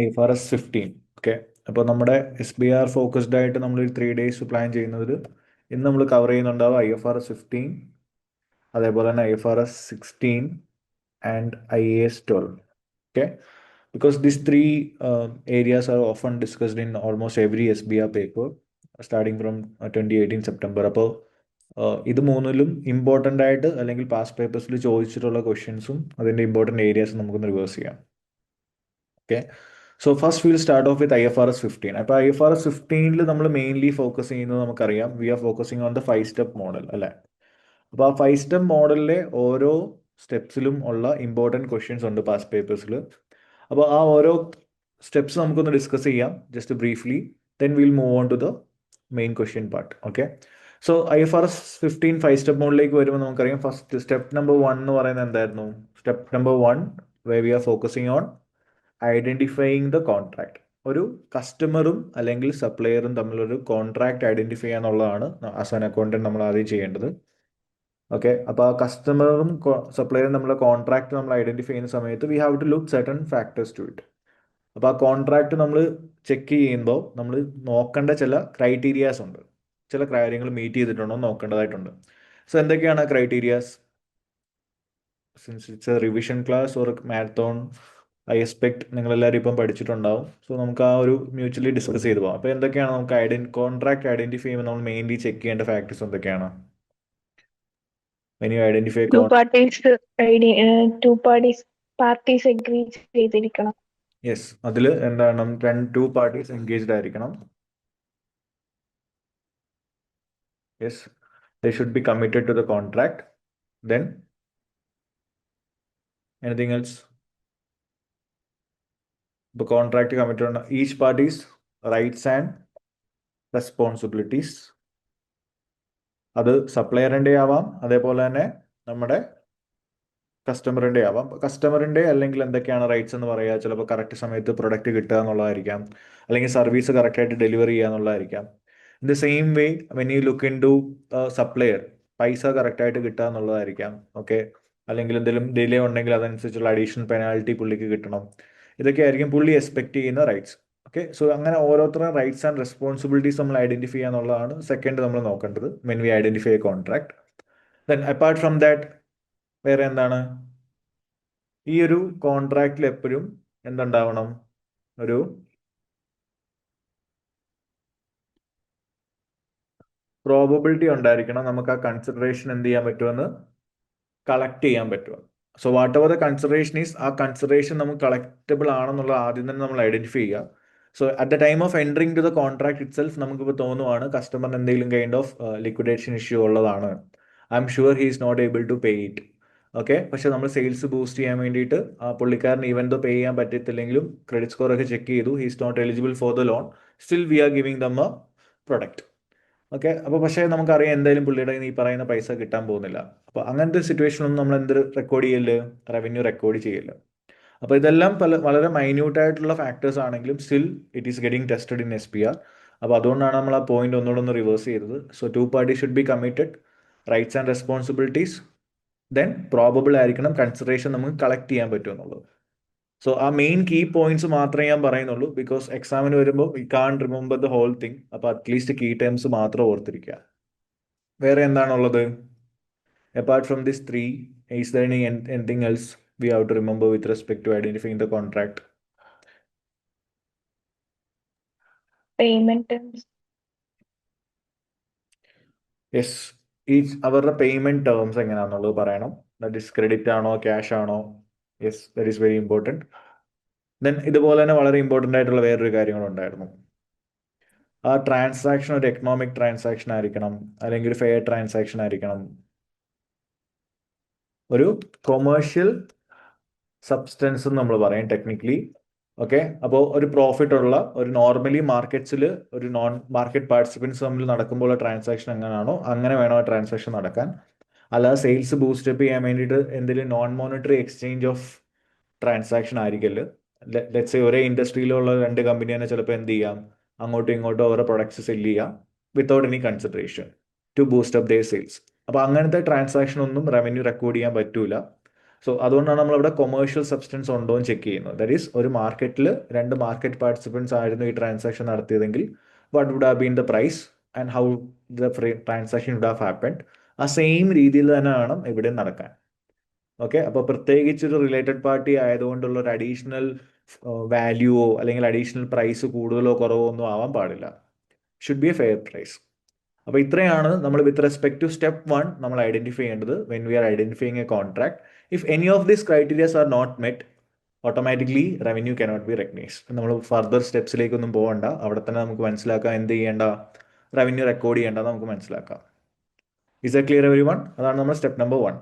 IFRS 15. Okay, അപ്പോൾ നമ്മുടെ SBR focused ആയിട്ട് നമ്മൾ 3 days പ്ലാൻ ചെയ്യുന്നതിൽ ഇന്ന് നമ്മൾ കവർ ചെയ്യുന്നുണ്ടാവും IFRS 15, അതേപോലെ തന്നെ IFRS 16 and IAS 12. Okay, because these three areas are often discussed in almost every SBR paper starting from 2018 September. അപ്പോൾ ഇത് മൂന്നിലും ഇമ്പോർട്ടൻ്റ് ആയിട്ട് അല്ലെങ്കിൽ പാസ്റ്റ് പേപ്പേഴ്സിൽ ചോദിച്ചിട്ടുള്ള ക്വസ്റ്റ്യൻസും അതിൻ്റെ ഇമ്പോർട്ടൻ്റ് ഏരിയാസും നമുക്കൊന്ന് റിവേഴ്സ് ചെയ്യാം. Okay, so first will start off with IFRS 15. അപ്പോൾ IFRS 15 നമ്മൾ മെയിൻലി ഫോക്കസ് ചെയ്യുന്നത് നമുക്കറിയാം, we are focusing on the 5-step model അല്ലേ. അപ്പോൾ ആ 5-step മോഡലിലെ ഓരോ സ്റ്റെപ്സിലും ഉള്ള ഇമ്പോർട്ടൻറ്റ് ക്വസ്റ്റ്യൻസ് ഉണ്ട് പാസ്റ്റ് പേപ്പേഴ്സിൽ. അപ്പോൾ ആ ഓരോ സ്റ്റെപ്സ് നമുക്കൊന്ന് ഡിസ്കസ് ചെയ്യാം just briefly, then will move on to the main question part. Okay, so IFRS 15 5-step മോഡിലേക്ക് വരുമ്പോൾ നമുക്കറിയാം ഫസ്റ്റ് സ്റ്റെപ്പ് നമ്പർ 1 എന്ന് പറയുന്നത് എന്തായിരുന്നു? Step number 1 way we are focusing on identifying the contract. ഒരു കസ്റ്റമറും അല്ലെങ്കിൽ സപ്ലയറും തമ്മിലൊരു കോൺട്രാക്ട് ഐഡന്റിഫൈ ചെയ്യുക എന്നുള്ളതാണ് ആസ് ആൻ അക്കൗണ്ടന്റ് നമ്മൾ ആദ്യം ചെയ്യേണ്ടത്. ഓക്കെ, അപ്പോൾ ആ കസ്റ്റമറും സപ്ലയറും തമ്മിലുള്ള കോൺട്രാക്ട് നമ്മൾ ഐഡന്റിഫൈ ചെയ്യുന്ന സമയത്ത് we have to look certain factors to it. അപ്പോൾ ആ കോൺട്രാക്ട് നമ്മൾ ചെക്ക് ചെയ്യുമ്പോൾ നമ്മൾ നോക്കേണ്ട ചില ക്രൈറ്റീരിയാസ് ഉണ്ട്, ചില കാര്യങ്ങൾ മീറ്റ് ചെയ്തിട്ടുണ്ടോ നോക്കേണ്ടതായിട്ടുണ്ട്. സോ എന്തൊക്കെയാണ് criterias? Since it's A revision class or marathon, I expect നിങ്ങളെല്ലാവരും ഇപ്പം പഠിച്ചിട്ടുണ്ടാവും. സോ നമുക്ക് ആ ഒരു മ്യൂച്വലി ഡിസ്കസ് ചെയ്ത് പോകാം. അപ്പോൾ എന്തൊക്കെയാണ് നമുക്ക് കോൺട്രാക്ട് ഐഡന്റിഫൈ ചെയ്യുമ്പോൾ നമ്മൾ മെയിൻലി ചെക്ക് ചെയ്യേണ്ട ഫാക്ടേഴ്സ് എന്തൊക്കെയാണ്? When you identify two parties agree ചെയ്തിരിക്കണം. യെസ്, അതിൽ എന്താണ് 2 parties എൻഗേജ്ഡ് ആയിരിക്കണം. Yes, they should be committed to the contract. Then anything else? The contract committed on each party's rights and responsibilities. അത് സപ്ലയറിൻ്റെ ആവാം, അതേപോലെ തന്നെ നമ്മുടെ കസ്റ്റമറിൻ്റെ ആവാം. കസ്റ്റമറിൻ്റെ അല്ലെങ്കിൽ എന്തൊക്കെയാണ് റൈറ്റ്സ് എന്ന് പറയുക, ചിലപ്പോൾ കറക്റ്റ് സമയത്ത് പ്രൊഡക്റ്റ് കിട്ടുക എന്നുള്ളതായിരിക്കാം, അല്ലെങ്കിൽ സർവീസ് കറക്റ്റായിട്ട് ഡെലിവറി ചെയ്യുക എന്നുള്ളതായിരിക്കാം. In the same way when you look into supplier, പൈസ കറക്റ്റായിട്ട് കിട്ടുക എന്നുള്ളതായിരിക്കാം. ഓക്കെ, അല്ലെങ്കിൽ എന്തെങ്കിലും ഡിലേ ഉണ്ടെങ്കിൽ അതനുസരിച്ചുള്ള അഡീഷണൽ പെനാൽറ്റി പുള്ളിക്ക് കിട്ടണം. ഇതൊക്കെ ആയിരിക്കും പുള്ളി എക്സ്പെക്ട് ചെയ്യുന്ന റൈറ്റ്സ്. ഓക്കെ, സോ അങ്ങനെ ഓരോരുത്തരും റൈറ്റ്സ് ആൻഡ് റെസ്പോൺസിബിലിറ്റീസ് നമ്മൾ ഐഡന്റിഫൈ ചെയ്യുക എന്നുള്ളതാണ് സെക്കൻഡ് നമ്മൾ നോക്കേണ്ടത് when we identify A contract. Then apart from that വേറെ എന്താണ്? ഈ ഒരു കോൺട്രാക്റ്റിൽ എപ്പോഴും എന്തുണ്ടാവണം? ഒരു പ്രോബബിലിറ്റി ഉണ്ടായിരിക്കണം നമുക്ക് ആ കൺസിഡറേഷൻ എന്ത് ചെയ്യാൻ പറ്റുമെന്ന് കളക്ട് ചെയ്യാൻ പറ്റുമോ. So whatever the consideration is, ആ കൺസിഡറേഷൻ നമുക്ക് കളക്റ്റബിൾ ആണെന്നുള്ള ആദ്യം തന്നെ നമ്മൾ ഐഡന്റിഫൈ ചെയ്യുക. So at the time of entering to the contract itself നമുക്കിപ്പോൾ തോന്നുവാണ് കസ്റ്റമറിന് എന്തെങ്കിലും കൈൻഡ് ഓഫ് ലിക്വിഡേഷൻ ഇഷ്യൂ ഉള്ളതാണ്, I'm sure he is not able to pay it. Okay, പക്ഷെ നമ്മൾ സെയിൽസ് ബൂസ്റ്റ് ചെയ്യാൻ വേണ്ടിയിട്ട് ആ പുള്ളിക്കാരന് ഈവൻ ദോ പേ ചെയ്യാൻ പറ്റത്തില്ലെങ്കിലും ക്രെഡിറ്റ് സ്കോർ ഒക്കെ ചെക്ക് ചെയ്തു, he is not eligible for the loan, still we are giving them a product. Okay, അപ്പോൾ പക്ഷേ നമുക്കറിയാം എന്തായാലും പുള്ളിയുടെ ഈ പറയുന്ന പൈസ കിട്ടാൻ പോകുന്നില്ല. അപ്പോൾ അങ്ങനത്തെ സിറ്റുവേഷനൊന്നും നമ്മൾ എന്ത് റെക്കോർഡ് ചെയ്യല്? റവന്യൂ റെക്കോർഡ് ചെയ്യല്. അപ്പോൾ ഇതെല്ലാം വളരെ മൈന്യൂട്ട് ആയിട്ടുള്ള ഫാക്ടേഴ്സ് ആണെങ്കിലും still it is getting tested in SPR. അപ്പോൾ അതുകൊണ്ടാണ് നമ്മൾ ആ പോയിന്റ് ഒന്നുകൂടെ ഒന്ന് റിവേഴ്സ് ചെയ്തത്. So 2 parties should be committed, rights and responsibilities, then probable ആയിരിക്കണം കൺസിഡറേഷൻ നമുക്ക് കളക്ട് ചെയ്യാൻ പറ്റുമെന്നുള്ളത്. സോ ആ മെയിൻ കീ പോയിന്റ്സ് മാത്രമേ ഞാൻ പറയുന്നുള്ളൂ, ബിക്കോസ് എക്സാമിന് വരുമ്പോൾ we can't remember the whole thing. അപ്പോൾ അറ്റ്ലീസ്റ്റ് കീ ടേംസ് മാത്രം ഓർത്തിരിക്കുക. വേറെ എന്താണുള്ളത്? Apart from this 3, is there anything else we have to remember with respect to identifying the contract? Payment yes, അവരുടെ പേയ്മെന്റ് ടേംസ് എങ്ങനെയാണെന്നുള്ളത് പറയണം. ദാറ്റ് ഇസ് ക്രെഡിറ്റ് ആണോ cash ആണോ? Yes, that is very important. Then ഇതുപോലെ തന്നെ വളരെ important ആയിട്ടുള്ള വേറൊരു കാര്യങ്ങളുണ്ടായിരുന്നു. ആ ട്രാൻസാക്ഷൻ ഒരു എക്കണോമിക് ട്രാൻസാക്ഷൻ ആയിരിക്കണം, അല്ലെങ്കിൽ ഒരു ഫെയർ ട്രാൻസാക്ഷൻ ആയിരിക്കണം, ഒരു കൊമേഴ്ഷ്യൽ സബ്സ്റ്റൻസ് നമ്മൾ പറയും ടെക്നിക്കലി. ഓക്കെ, അപ്പോൾ ഒരു പ്രോഫിറ്റ് ഉള്ള ഒരു നോർമലി മാർക്കറ്റ്സിൽ ഒരു നോൺ മാർക്കറ്റ് പാർട്ടിസിപ്പൻസ് തമ്മിൽ നടക്കുമ്പോൾ ട്രാൻസാക്ഷൻ എങ്ങനെയാണോ അങ്ങനെ വേണം ആ ട്രാൻസാക്ഷൻ നടക്കാൻ. അല്ലാതെ സെയിൽസ് ബൂസ്റ്റപ്പ് ചെയ്യാൻ വേണ്ടിയിട്ട് എന്തെങ്കിലും non monetary exchange of transaction ആയിരിക്കല്. ലെറ്റ്സ് ഒരേ ഇൻഡസ്ട്രിയിലുള്ള 2 കമ്പനി തന്നെ ചിലപ്പോൾ എന്ത് ചെയ്യാം, അങ്ങോട്ടും ഇങ്ങോട്ടും അവരുടെ പ്രൊഡക്ട്സ് സെല് ചെയ്യാം without any consideration to boost up their sales. അപ്പോൾ അങ്ങനത്തെ ട്രാൻസാക്ഷൻ ഒന്നും റവന്യൂ റെക്കോർഡ് ചെയ്യാൻ പറ്റൂല. സോ അതുകൊണ്ടാണ് നമ്മളിവിടെ കൊമേഴ്ഷ്യൽ സബ്സ്റ്റൻസ് ഉണ്ടോ എന്ന് ചെക്ക് ചെയ്യുന്നത്. ദാറ്റ് ഈസ് ഒരു മാർക്കറ്റിൽ രണ്ട് മാർക്കറ്റ് പാർട്ടിസിപ്പൻസ് ആയിരുന്നു ഈ ട്രാൻസാക്ഷൻ നടത്തിയതെങ്കിൽ what would have been the price and how the transaction would have happened. ആ സെയിം രീതിയിൽ തന്നെ വേണം ഇവിടെ നടക്കാൻ. ഓക്കെ, അപ്പോൾ പ്രത്യേകിച്ച് ഒരു റിലേറ്റഡ് പാർട്ടി ആയതുകൊണ്ടുള്ള ഒരു അഡീഷണൽ വാല്യൂവോ അല്ലെങ്കിൽ അഡീഷണൽ പ്രൈസ് കൂടുതലോ കുറവോ ഒന്നും ആവാൻ പാടില്ല. Should be a fair price. അപ്പോൾ ഇത്രയാണ് നമ്മൾ വിത്ത് റെസ്പെക്ട് ടു സ്റ്റെപ്പ് 1 നമ്മൾ ഐഡന്റിഫൈ ചെയ്യേണ്ടത് when we are identifying a contract. If any of these criterias are not met, automatically revenue cannot be recognised. നമ്മൾ ഫർദർ സ്റ്റെപ്സിലേക്കൊന്നും പോകണ്ട, അവിടെ തന്നെ നമുക്ക് മനസ്സിലാക്കാം എന്ത് ചെയ്യേണ്ട, റവന്യൂ റെക്കോർഡ് ചെയ്യേണ്ട നമുക്ക് മനസ്സിലാക്കാം. Is a clear everyone? അതാണ് നമ്മൾ step number 1.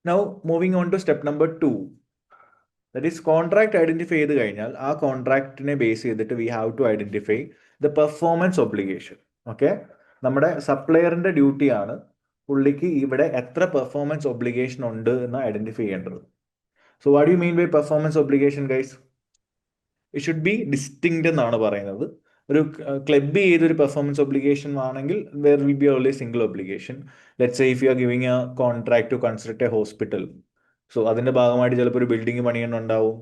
Now moving on to step number 2. That is contract identify ചെയ്ത് കഴിഞ്ഞാൽ ആ കോൺട്രാക്റ്റിനെ ബേസ് ചെയ്തിട്ട് we have to identify the performance obligation. Okay, നമ്മുടെ സപ്ലയറിന്റെ ഡ്യൂട്ടിയാണ് പുള്ളിക്ക് ഇവിടെ എത്ര പെർഫോമൻസ് ഒബ്ലിഗേഷൻ ഉണ്ട് എന്ന് ഐഡന്റിഫൈ ചെയ്യേണ്ടത്. So what you mean by performance obligation guys? It should be distinct എന്നാണ് പറയുന്നത്. ഒരു ക്ലബ് ചെയ്തൊരു പെർഫോമൻസ് ഒബ്ലിഗേഷൻ ആണെങ്കിൽ there will be only single obligation. Let's say if you are giving a contract to construct a hospital, so അതിന്റെ ഭാഗമായിട്ട് ചിലപ്പോൾ ഒരു building പണിയേണ്ടതുണ്ടാവും,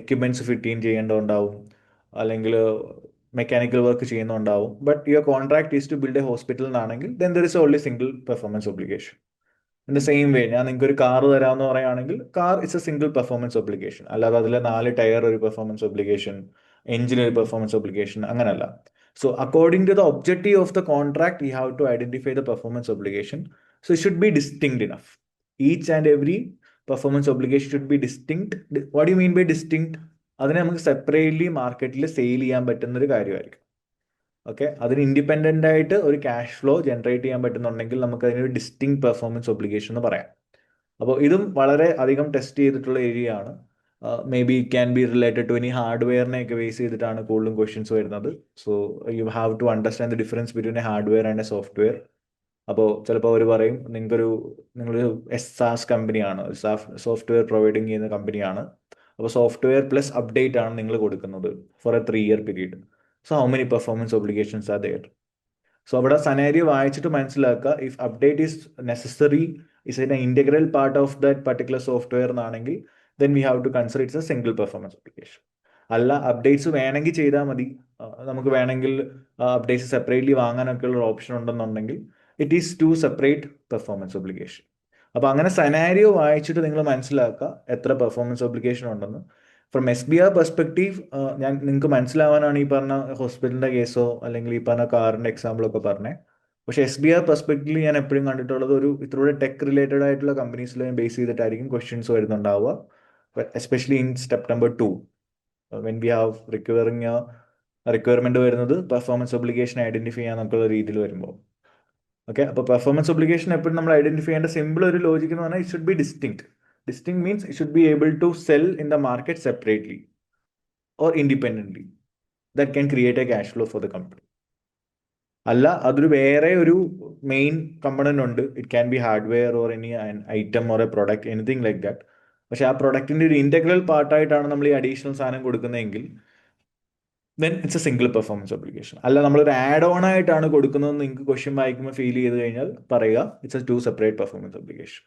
എക്യുപ്മെന്റ്സ് ഫിറ്റ് ചെയ്യേണ്ടതുണ്ടാവും, അല്ലെങ്കിൽ മെക്കാനിക്കൽ വർക്ക് ചെയ്യുന്നുണ്ടാവും. But your contract is to build a hospital എന്നാണെങ്കിൽ then there is only single performance obligation. In the same way ഞാൻ നിങ്ങൾക്ക് ഒരു കാർ തരാമെന്ന് പറയുകയാണെങ്കിൽ car it's a single performance obligation. അല്ലാതെ അതിലെ 4 ടയർ ഒരു പെർഫോമൻസ് ഒബ്ലിഗേഷൻ, എഞ്ചിൻ ഒരു പെർഫോമൻസ് ഒബ്ലിഗേഷൻ, അങ്ങനല്ല. So according to the objective of the contract you have to identify the performance obligation. So it should be distinct enough. Each and every performance obligation should be distinct. What you mean by distinct? അതിനെ നമുക്ക് separately മാർക്കറ്റിൽ sale ചെയ്യാൻ പറ്റുന്ന ഒരു കാര്യമായിരിക്കും. Okay, അതിന് independent ആയിട്ട് ഒരു ക്യാഷ് ഫ്ലോ ജനറേറ്റ് ചെയ്യാൻ പറ്റുന്നുണ്ടെങ്കിൽ നമുക്ക് അതിനൊരു ഡിസ്റ്റിങ് പെർഫോമൻസ് ഒബ്ലിഗേഷൻ എന്ന് പറയാം. അപ്പോൾ ഇതും വളരെ അധികം ടെസ്റ്റ് ചെയ്തിട്ടുള്ള ഏരിയ ആണ്. Maybe can be related to any ഹാർഡ്വെയറിനെയൊക്കെ ബേസ് ചെയ്തിട്ടാണ് കൂടുതലും ക്വസ്റ്റ്യൻസ് വരുന്നത്. So you have to understand the difference between a hardware and a software. അപ്പോൾ ചിലപ്പോൾ അവർ പറയും നിങ്ങളൊരു SaaS കമ്പനിയാണ്, സോഫ്റ്റ്വെയർ പ്രൊവൈഡിങ് ചെയ്യുന്ന കമ്പനിയാണ്. അപ്പോൾ സോഫ്റ്റ്വെയർ പ്ലസ് അപ്ഡേറ്റ് ആണ് നിങ്ങൾ കൊടുക്കുന്നത് for a 3-year period. So how many performance obligations are there? So അവിടെ സനാരിയോ വായിച്ചിട്ട് മനസ്സിലാക്കുക. If update is necessary, is an integral part of that particular software എന്നാണെങ്കിൽ then we have to consider it's a single performance obligation. അല്ല, updates വേണമെങ്കിൽ ചെയ്താൽ മതി, നമുക്ക് വേണമെങ്കിൽ അപ്ഡേറ്റ്സ് സെപ്പറേറ്റ്ലി വാങ്ങാനൊക്കെ ഉള്ള ഓപ്ഷൻ ഉണ്ടെന്നുണ്ടെങ്കിൽ it is 2 separate performance obligation. അപ്പോൾ അങ്ങനെ സനാരിയോ വായിച്ചിട്ട് നിങ്ങൾ മനസ്സിലാക്കുക എത്ര പെർഫോമൻസ് ഒബ്ലിഗേഷൻ ഉണ്ടെന്ന്. ഫ്രം SBR പെർസ്പെക്റ്റീവ് ഞാൻ നിങ്ങൾക്ക് മനസ്സിലാവാനാണ് ഈ പറഞ്ഞ ഹോസ്പിറ്റലിന്റെ കേസോ അല്ലെങ്കിൽ ഈ പറഞ്ഞ കാറിന്റെ എക്സാമ്പിളൊക്കെ പറഞ്ഞത്. പക്ഷേ SBR പെർസ്പെക്റ്റീവ് ഞാൻ എപ്പോഴും കണ്ടിട്ടുള്ളത് ഒരു ഇത്രൂടെ ടെക് റിലേറ്റഡ് ആയിട്ടുള്ള കമ്പനീസിൽ ബേസ് ചെയ്തിട്ടായിരിക്കും ക്വസ്റ്റ്യൻസ് വരുന്നുണ്ടാവുക, especially in step number 2 when we have requirement വരുന്നത് പെർഫോമൻസ് ഒബ്ലിഗേഷൻ ഐഡന്റിഫൈ ചെയ്യാന്നൊക്കെയുള്ള രീതിയിൽ വരുമ്പോൾ. ഓക്കെ, അപ്പോൾ പെർഫോമൻസ് ഒബ്ലിഗേഷൻ എപ്പോഴും നമ്മൾ ഐഡന്റിഫൈ ചെയ്യേണ്ട സിമ്പിൾ ഒരു ലോജിക് എന്ന് പറഞ്ഞാൽ it should be distinct. Distinct means it should be able to sell in the market separately or independently. That can create a cash flow for the company. അല്ല, അതൊരു വേറെ ഒരു മെയിൻ കമ്പണന്റ് ഉണ്ട്. It can B hardware or any item or A product, anything like that. പക്ഷെ ആ പ്രൊഡക്റ്റിന്റെ ഒരു integral പാർട്ടായിട്ടാണ് നമ്മൾ ഈ അഡീഷണൽ സാധനം കൊടുക്കുന്നതെങ്കിൽ then it's a single performance obligation. അല്ല, നമ്മളൊരു ആഡ് ഓൺ ആയിട്ടാണ് കൊടുക്കുന്നത് നിങ്ങൾക്ക് ക്വസ്റ്റ്യൻ വായിക്കുമ്പോൾ ഫീൽ ചെയ്ത് കഴിഞ്ഞാൽ പറയുക it's A 2 separate performance obligation.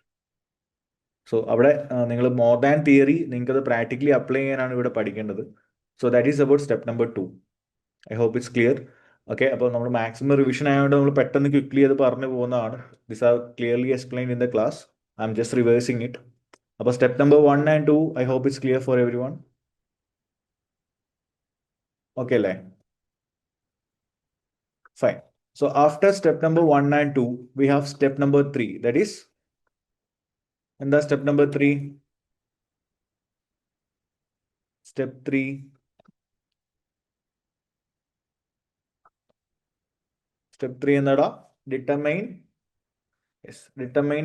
So അവിടെ നിങ്ങൾ മോർ ദാൻ തിയറി നിങ്ങൾക്ക് അത് പ്രാക്ടിക്കലി അപ്ലൈ ചെയ്യാനാണ് ഇവിടെ പഠിക്കേണ്ടത്. So that is about step number 2. I hope it's clear. Okay, അപ്പോൾ നമ്മൾ മാക്സിമം റിവിഷൻ ആയതുകൊണ്ട് നമ്മൾ പെട്ടെന്ന് ക്വിക്ലി അത് പറഞ്ഞു പോകുന്നതാണ്. This are clearly explain in the class. I'm just reversing it. അപ്പോൾ step number 1 and 2 I hope it's clear for everyone. Okay അല്ലേ? Fine. So after step number 1 and 2, we have step number 3. That is, and the step number 3. Step 3. Step 3 എന്നടാ determine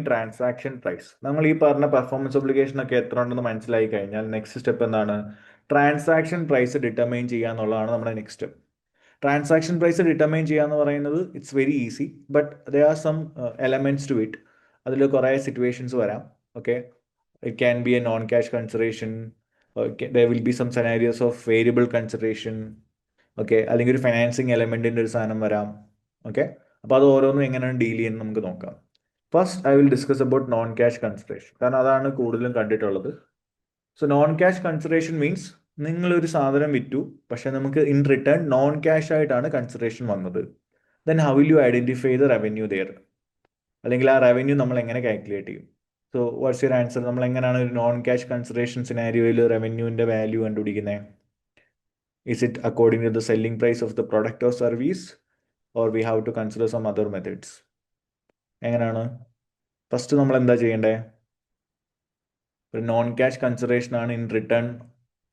transaction price. നമ്മൾ ഈ പറഞ്ഞ performance obligation ഒക്കെ എത്ര ഉണ്ടെന്ന് മനസ്സിലായി കഴിഞ്ഞാൽ നെക്സ്റ്റ് സ്റ്റെപ്പ് എന്താണ്? ട്രാൻസാക്ഷൻ പ്രൈസ് ഡിറ്റർമൈൻ ചെയ്യുക എന്നുള്ളതാണ് നമ്മുടെ next step. Transaction price determine ചെയ്യുക എന്ന് പറയുന്നത് it's very easy, but there are some elements to it. അതിൽ കുറേ സിറ്റുവേഷൻസ് വരാം. Okay, it can be a non cash consideration, there will be some scenarios of variable consideration. Okay, അല്ലെങ്കിൽ ഒരു financing എലമെന്റിന്റെ ഒരു സാധനം വരാം. ഓക്കെ, അപ്പോൾ അത് ഓരോന്നും എങ്ങനെയാണ് ഡീൽ ചെയ്യുന്നത് നമുക്ക് നോക്കാം. First I will discuss about non cash consideration, കാരണം അതാണ് കൂടുതലും കണ്ടിട്ടുള്ളത്. So non cash consideration means നിങ്ങളൊരു സാധനം വിറ്റു, പക്ഷെ നമുക്ക് ഇൻ റിട്ടേൺ നോൺ ക്യാഷ് ആയിട്ടാണ് കൺസിഡറേഷൻ വന്നത്. Then how will you identify the revenue there, അല്ലെങ്കിൽ ആ റവന്യൂ നമ്മൾ എങ്ങനെ കാൽക്കുലേറ്റ് ചെയ്യും? So what's your answer? നമ്മൾ എങ്ങനെയാണ് ഒരു നോൺ ക്യാഷ് കൺസിഡറേഷൻ സിനാരിയോയിൽ റവന്യൂവിന്റെ വാല്യൂ കണ്ടുപിടിക്കുന്നത്? Is it according to the selling price of the product or service, or we have to consider some other methods? എങ്ങനെയാണ്? ഫസ്റ്റ് നമ്മൾ എന്താ ചെയ്യേണ്ടത്? ഒരു നോൺ ക്യാഷ് കൺസിഡറേഷൻ ആണ് in return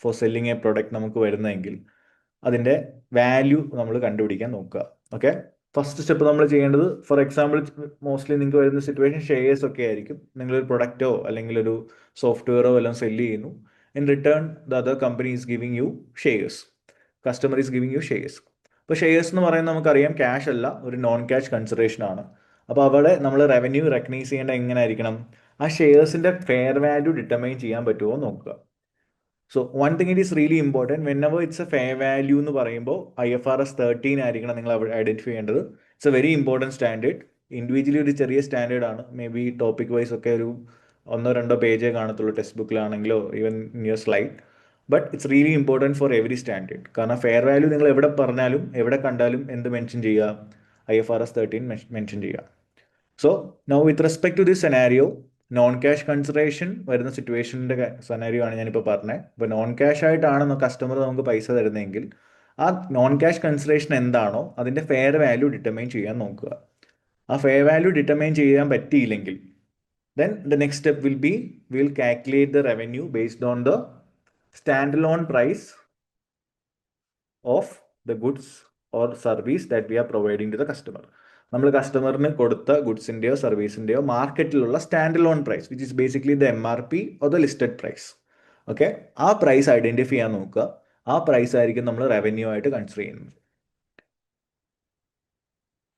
for selling a product നമുക്ക് വരുന്നതെങ്കിൽ അതിന്റെ വാല്യൂ നമ്മൾ കണ്ടുപിടിക്കാൻ നോക്കുക. ഓക്കെ, ഫസ്റ്റ് സ്റ്റെപ്പ് നമ്മൾ ചെയ്യേണ്ടത്, ഫോർ എക്സാമ്പിൾ മോസ്റ്റ്ലി നിങ്ങൾക്ക് വരുന്ന സിറ്റുവേഷൻ ഷെയർസ് ഒക്കെ ആയിരിക്കും. നിങ്ങളൊരു പ്രൊഡക്റ്റോ അല്ലെങ്കിൽ ഒരു സോഫ്റ്റ്വെയറോ എല്ലാം സെല്ല് ചെയ്യുന്നു. In return the other company is giving you shares, customer is giving you shares. അപ്പോൾ ഷെയർസ് എന്ന് പറയുന്നത് നമുക്കറിയാം ക്യാഷ് അല്ല, ഒരു നോൺ ക്യാഷ് കൺസിഡറേഷൻ ആണ്. അപ്പോൾ അവിടെ നമ്മൾ റവന്യൂ റെക്കഗ്നൈസ് ചെയ്യേണ്ട എങ്ങനെ ആയിരിക്കണം? ആ ഷെയർസിന്റെ ഫെയർ വാല്യൂ ഡിറ്റർമൈൻ ചെയ്യാൻ പറ്റുമോ നോക്കുക. So one thing it is really important, when ever it's A fair value എന്ന് പറയുമ്പോൾ IFRS 13 ആയിരിക്കണം നിങ്ങൾ ഐഡന്റിഫൈ ചെയ്യേണ്ടത്. It's a very important standard. Individually ഒരു ചെറിയ സ്റ്റാൻഡേർഡ് ആണ്, മേ ബി ടോപ്പിക് വൈസ് ഒക്കെ ഒരു 1-2 പേജേ കാണത്തുള്ളൂ ടെക്സ്റ്റ് ബുക്കിലാണെങ്കിലോ even in your slide. But it's really important for every standard. കാരണം ഫെയർ വാല്യൂ നിങ്ങൾ എവിടെ പറഞ്ഞാലും എവിടെ കണ്ടാലും എന്ത് മെൻഷൻ ചെയ്യുക? IFRS 13 മെൻഷൻ ചെയ്യുക. So now with respect to this scenario, non cash consideration വരുന്ന സിറ്റുവേഷൻ്റെ സെനാരിയോ ആണ് ഞാനിപ്പോൾ പറഞ്ഞത്. ഇപ്പോൾ നോൺ ക്യാഷ് ആയിട്ടാണ് കസ്റ്റമർ നമുക്ക് പൈസ തരുന്നതെങ്കിൽ ആ നോൺ ക്യാഷ് കൺസിഡറേഷൻ എന്താണോ അതിൻ്റെ ഫെയർ വാല്യൂ ഡിറ്റർമൈൻ ചെയ്യാൻ നോക്കുക. ആ ഫെയർ വാല്യൂ ഡിറ്റർമൈൻ ചെയ്യാൻ പറ്റിയില്ലെങ്കിൽ then the next step will be, we will calculate the revenue based on the standalone price of the goods or service that we are providing to the customer. നമ്മൾ കസ്റ്റമറിന് കൊടുത്ത ഗുഡ്സിൻ്റെയോ സർവീസിൻ്റെയോ മാർക്കറ്റിലുള്ള stand alone price, which is basically the MRP or the listed price. Okay, ആ price identify ചെയ്യാൻ നോക്കുക. ആ പ്രൈസ് ആയിരിക്കും നമ്മൾ റവന്യൂ ആയിട്ട് കൺസിഡർ ചെയ്യുന്നത്.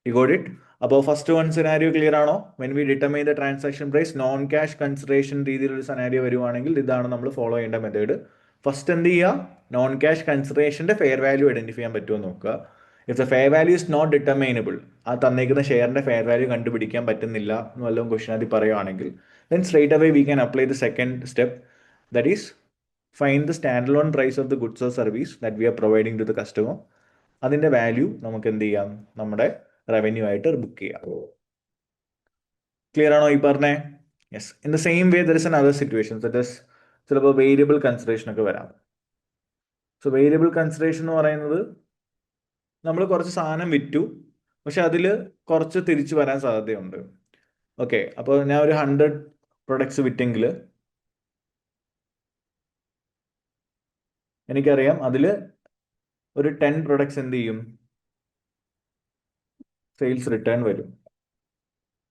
You got it? അപ്പോൾ ഫസ്റ്റ് വൺ സിനാരിയോ ക്ലിയർ ആണോ? When we determine the transaction price non cash consideration രീതിയിലൊരു സിനാരിയോ വരുവാണെങ്കിൽ ഇതാണ് നമ്മൾ ഫോളോ ചെയ്യേണ്ട മെത്തേഡ്. ഫസ്റ്റ് എന്ത് ചെയ്യുക? നോൺ ക്യാഷ് കൺസിഡറേഷന്റെ ഫെയർ വാല്യൂ ഐഡന്റിഫൈ ചെയ്യാൻ പറ്റുമോ നോക്കുക. If the fair value is not determinable, ആ തന്നേക്കുന്ന ഷെയറിന്റെ ഫെയർ വാല്യൂ കണ്ടുപിടിക്കാൻ പറ്റുന്നില്ല എന്ന് വല്ലതും ക്വസ്റ്റൻ ആദ്യം പറയുകയാണെങ്കിൽ then straight away we can apply the second step, that is find the standalone price of the goods or service that we are providing to the customer. അതിന്റെ value നമുക്ക് എന്ത് ചെയ്യാം? നമ്മുടെ റവന്യൂ ആയിട്ട് ബുക്ക് ചെയ്യാം. Clear ആണോ ഈ പറഞ്ഞേ? Yes. In the same way there is another situation, that is ചിലപ്പോൾ വേരിയബിൾ കൺസിഡറേഷൻ ഒക്കെ വരാം. സോ വേരിയബിൾ കൺസിഡറേഷൻ എന്ന് പറയുന്നത് നമ്മൾ കുറച്ച് സാധനം വിറ്റു, പക്ഷെ അതിൽ കുറച്ച് തിരിച്ചു വരാൻ സാധ്യതയുണ്ട്. ഓക്കെ, അപ്പോൾ ഞാൻ ഒരു 100 പ്രൊഡക്ട്സ് വിറ്റെങ്കിൽ എനിക്കറിയാം അതിൽ ഒരു 10 പ്രൊഡക്ട്സ് എന്ത് ചെയ്യും? സെയിൽസ് റിട്ടേൺ വരും.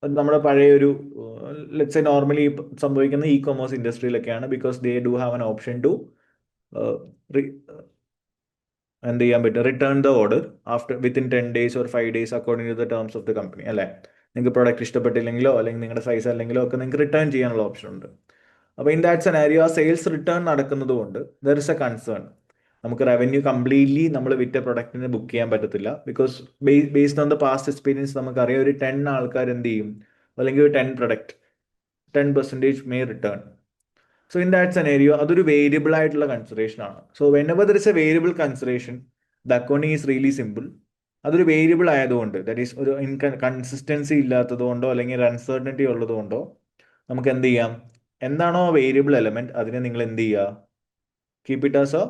അത് നമ്മുടെ പഴയ ഒരു ലെറ്റ്സ് സേ നോർമലി സംഭവിക്കുന്ന ഇ-കൊമേഴ്സ് ഇൻഡസ്ട്രിയിലൊക്കെയാണ്, because they do have an option to എന്ത് ചെയ്യാൻ പറ്റും? Return the order after within 10 days or 5 days according to the terms of the company. അല്ലേ? നിങ്ങൾക്ക് പ്രോഡക്റ്റ് ഇഷ്ടപ്പെട്ടില്ലെങ്കിലോ അല്ലെങ്കിൽ നിങ്ങളുടെ സൈസ് അല്ലെങ്കിലോ ഒക്കെ നിങ്ങൾക്ക് റിട്ടേൺ ചെയ്യാനുള്ള ഓപ്ഷൻ ഉണ്ട്. അപ്പോൾ ഇൻ ദാറ്റ് സെനാരിയോ ആ സെയിൽസ് റിട്ടേൺ നടക്കുന്നത് കൊണ്ട് ദർ ഇസ് എ കൺസേൺ. നമുക്ക് റവന്യൂ കംപ്ലീറ്റ്ലി നമ്മൾ വിറ്റ പ്രൊഡക്റ്റിന് ബുക്ക് ചെയ്യാൻ പറ്റത്തില്ല, because based on the past experience നമുക്കറിയാം ഒരു 10 ആൾക്കാർ എന്ത് ചെയ്യും, അല്ലെങ്കിൽ ഒരു 10 product 10% may return. So in that scenario അതൊരു വേരിയബിൾ ആയിട്ടുള്ള കൺസിഡറേഷൻ ആണ്. So whenever there is A variable consideration, the accounting is really simple. അതൊരു വേരിയബിൾ ആയതുകൊണ്ട്, ദാറ്റ് ഈസ് ഒരു കൺസിസ്റ്റൻസി ഇല്ലാത്തത് കൊണ്ടോ അല്ലെങ്കിൽ ഒരു അൺസർട്ടനിറ്റി ഉള്ളത് കൊണ്ടോ നമുക്ക് എന്ത് ചെയ്യാം? എന്താണോ വേരിയബിൾ എലമെന്റ് അതിനെ നിങ്ങൾ എന്ത് ചെയ്യുക? Keep it as a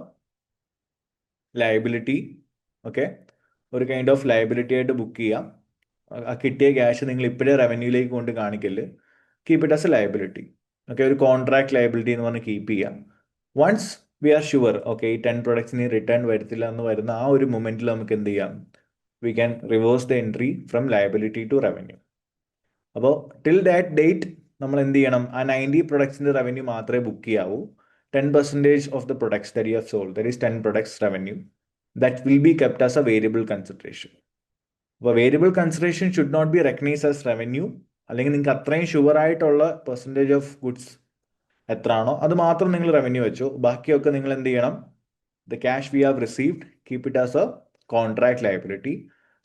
liability. Okay, ഒരു കൈൻഡ് ഓഫ് ലയബിലിറ്റി ആയിട്ട് ബുക്ക് ചെയ്യാം. ആ കിട്ടിയ ക്യാഷ് നിങ്ങൾ ഇപ്പോഴേ റവന്യൂയിലേക്ക് കൊണ്ട് കാണിക്കല്. Keep it as a liability. Okay, ഒരു കോൺട്രാക്ട് ലയബിലിറ്റി എന്ന് പറഞ്ഞ് കീപ്പ് ചെയ്യാം. Once we are sure okay ഈ 10 പ്രൊഡക്ട്സിന് റിട്ടേൺ വരത്തില്ല എന്ന് വരുന്ന ആ ഒരു മൊമെന്റിൽ നമുക്ക് എന്ത് ചെയ്യാം? We can reverse the entry from liability to revenue. അപ്പോൾ ടിൽ ദാറ്റ് ഡേറ്റ് നമ്മൾ എന്ത് ചെയ്യണം? ആ 90 പ്രൊഡക്ട്സിന്റെ റവന്യൂ മാത്രമേ ബുക്ക് ചെയ്യാവൂ. 10% of the products that you have sold, that is 10 products revenue, that will be kept as a variable consideration. അപ്പോൾ variable consideration should not be recognise as revenue. അല്ലെങ്കിൽ നിങ്ങൾക്ക് അത്രയും ഷുവർ ആയിട്ടുള്ള പെർസെൻറ്റേജ് ഓഫ് ഗുഡ്സ് എത്രയാണോ അത് മാത്രം നിങ്ങൾ revenue വെച്ചു. ബാക്കിയൊക്കെ നിങ്ങൾ എന്ത് ചെയ്യണം? The cash we have received keep it as a contract liability.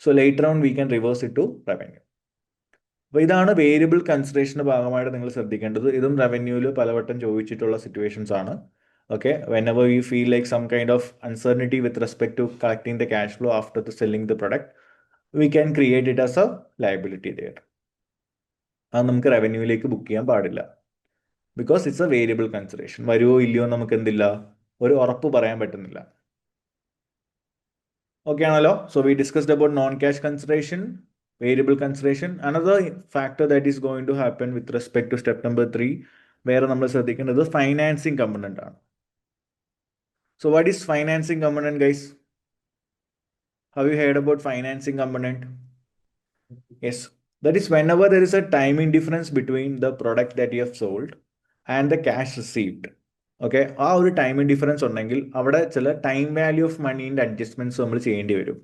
So later on we can reverse it to revenue. അപ്പോൾ ഇതാണ് വേരിയബിൾ കൺസിഡറേഷൻ്റെ ഭാഗമായിട്ട് നിങ്ങൾ ശ്രദ്ധിക്കേണ്ടത്. ഇതും റവന്യൂവിൽ പലവട്ടം ചോദിച്ചിട്ടുള്ള സിറ്റുവേഷൻസ് ആണ്. Okay, whenever you feel like some kind of uncertainty with respect to collecting the cash flow after the selling the product, we can create it as a liability there. അത് നമുക്ക് റവന്യൂവിലേക്ക് book ചെയ്യാൻ പാടില്ല. Because it's A variable consideration. വരുമോ ഇല്ലയോ നമുക്ക് എന്തില്ല, ഒരു ഉറപ്പ് പറയാൻ പറ്റുന്നില്ല. ഓക്കെ ആണല്ലോ. So we discussed about non cash consideration, variable consideration. Another factor that is going to happen with respect to step number 3, വേറെ നമ്മൾ ശ്രദ്ധിക്കേണ്ടത് ഫൈനാൻസിങ് കമ്പണന്റ് ആണ്. So what is financing component guys? Have you heard about financing component? Yes. That is whenever there is a timing difference between the product that you have sold and the cash received. Okay, ആ ഒരു timing difference ഉണ്ടെങ്കിൽ അവിടെ ചില time value of മണീൻ്റെ adjustments നമ്മൾ ചെയ്യേണ്ടി വരും.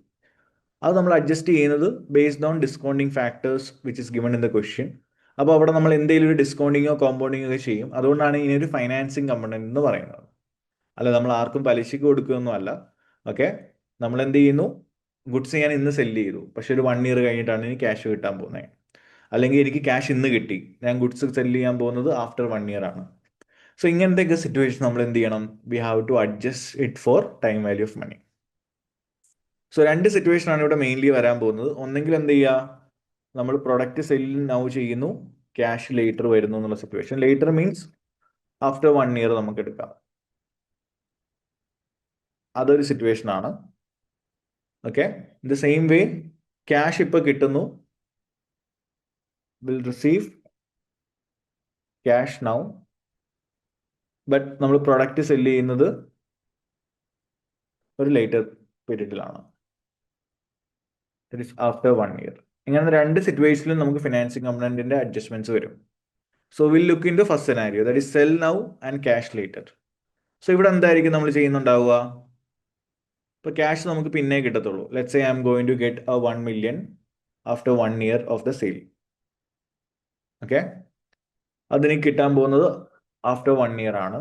അത് നമ്മൾ അഡ്ജസ്റ്റ് ചെയ്യുന്നത് based on discounting factors which is given in the question. അപ്പോൾ അവിടെ നമ്മൾ എന്തെങ്കിലും ഒരു ഡിസ്കൗണ്ടിങ്ങോ കോമ്പൗണ്ടിങ്ങോ ഒക്കെ ചെയ്യും. അതുകൊണ്ടാണ് ഇതിനൊരു ഫൈനാൻസിങ് കമ്പണന്റ് എന്ന് പറയുന്നത്. അല്ല, നമ്മൾ ആർക്കും പലിശയ്ക്ക് കൊടുക്കുകയൊന്നും അല്ല. ഓക്കെ, നമ്മൾ എന്ത് ചെയ്യുന്നു, ഗുഡ്സ് ഞാൻ ഇന്ന് സെല്ല് ചെയ്തു, പക്ഷെ ഒരു 1 year കഴിഞ്ഞിട്ടാണ് എനിക്ക് ക്യാഷ് കിട്ടാൻ പോകുന്നത്. അല്ലെങ്കിൽ എനിക്ക് ക്യാഷ് ഇന്ന് കിട്ടി, ഞാൻ ഗുഡ്സ് സെല്ല് ചെയ്യാൻ പോകുന്നത് ആഫ്റ്റർ 1 year ആണ്. സോ ഇങ്ങനത്തെയൊക്കെ സിറ്റുവേഷൻ നമ്മൾ എന്ത് ചെയ്യണം, we have to adjust it for time value of money. So 2 situation ആണ് ഇവിടെ മെയിൻലി വരാൻ പോകുന്നത്. ഒന്നെങ്കിൽ എന്ത് ചെയ്യുക, നമ്മൾ പ്രൊഡക്റ്റ് സെല്ല് നൗ ചെയ്യുന്നു, ക്യാഷ് ലേറ്റർ വരുന്നു എന്നുള്ള സിറ്റുവേഷൻ. ലേറ്റർ മീൻസ് ആഫ്റ്റർ 1 year നമുക്ക് എടുക്കാം. അതൊരു സിറ്റുവേഷൻ ആണ്. Okay, in the same way cash ഇപ്പൊ കിട്ടുന്നു, will receive cash now, but നമ്മൾ പ്രൊഡക്റ്റ് സെല്ല് ചെയ്യുന്നത് ഒരു ലേറ്റർ പീരീഡിലാണ്, ആഫ്റ്റർ 1 year. ഇങ്ങനെ 2 സിറ്റുവേഷനിലും നമുക്ക് ഫിനാൻസിങ് കമ്പണന്റിന്റെ അഡ്ജസ്റ്റ്മെന്റ്സ് വരും. So will look into first scenario, that is sell now and cash later. So ഇവിടെ എന്തായിരിക്കും നമ്മൾ ചെയ്യുന്നുണ്ടാവുക? ഇപ്പൊ ക്യാഷ് നമുക്ക് പിന്നെ കിട്ടത്തുള്ളൂ. Let's say I am going to get a 1 million after 1 year of the sale. Okay, അതെനിക്ക് കിട്ടാൻ പോകുന്നത് ആഫ്റ്റർ 1 year ആണ്.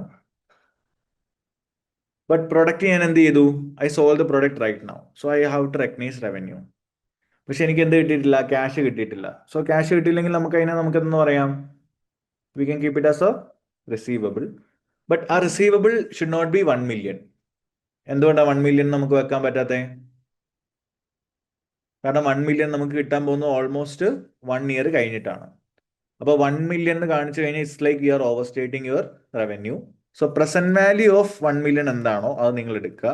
ബട്ട് പ്രൊഡക്റ്റ് ഞാൻ എന്ത് ചെയ്തു, I sold the product right now, so I have to recognise revenue. പക്ഷെ എനിക്ക് എന്ത് കിട്ടിയിട്ടില്ല, ക്യാഷ് കിട്ടിയിട്ടില്ല. സോ ക്യാഷ് കിട്ടിയില്ലെങ്കിൽ നമുക്ക് എന്തെന്ന് പറയാം, we can keep it as a receivable. But ആ receivable should not be 1 million. എന്തുകൊണ്ടാണ് 1 million നമുക്ക് വെക്കാൻ പറ്റാത്തത്? കാരണം 1 million നമുക്ക് കിട്ടാൻ പോകുന്നത് ഓൾമോസ്റ്റ് 1 year കഴിഞ്ഞിട്ടാണ്. അപ്പോൾ 1 million എന്ന് കാണിച്ചു കഴിഞ്ഞാൽ it's like you are over stating your revenue. So present value of 1 million എന്താണോ അത് നിങ്ങൾ എടുക്കുക.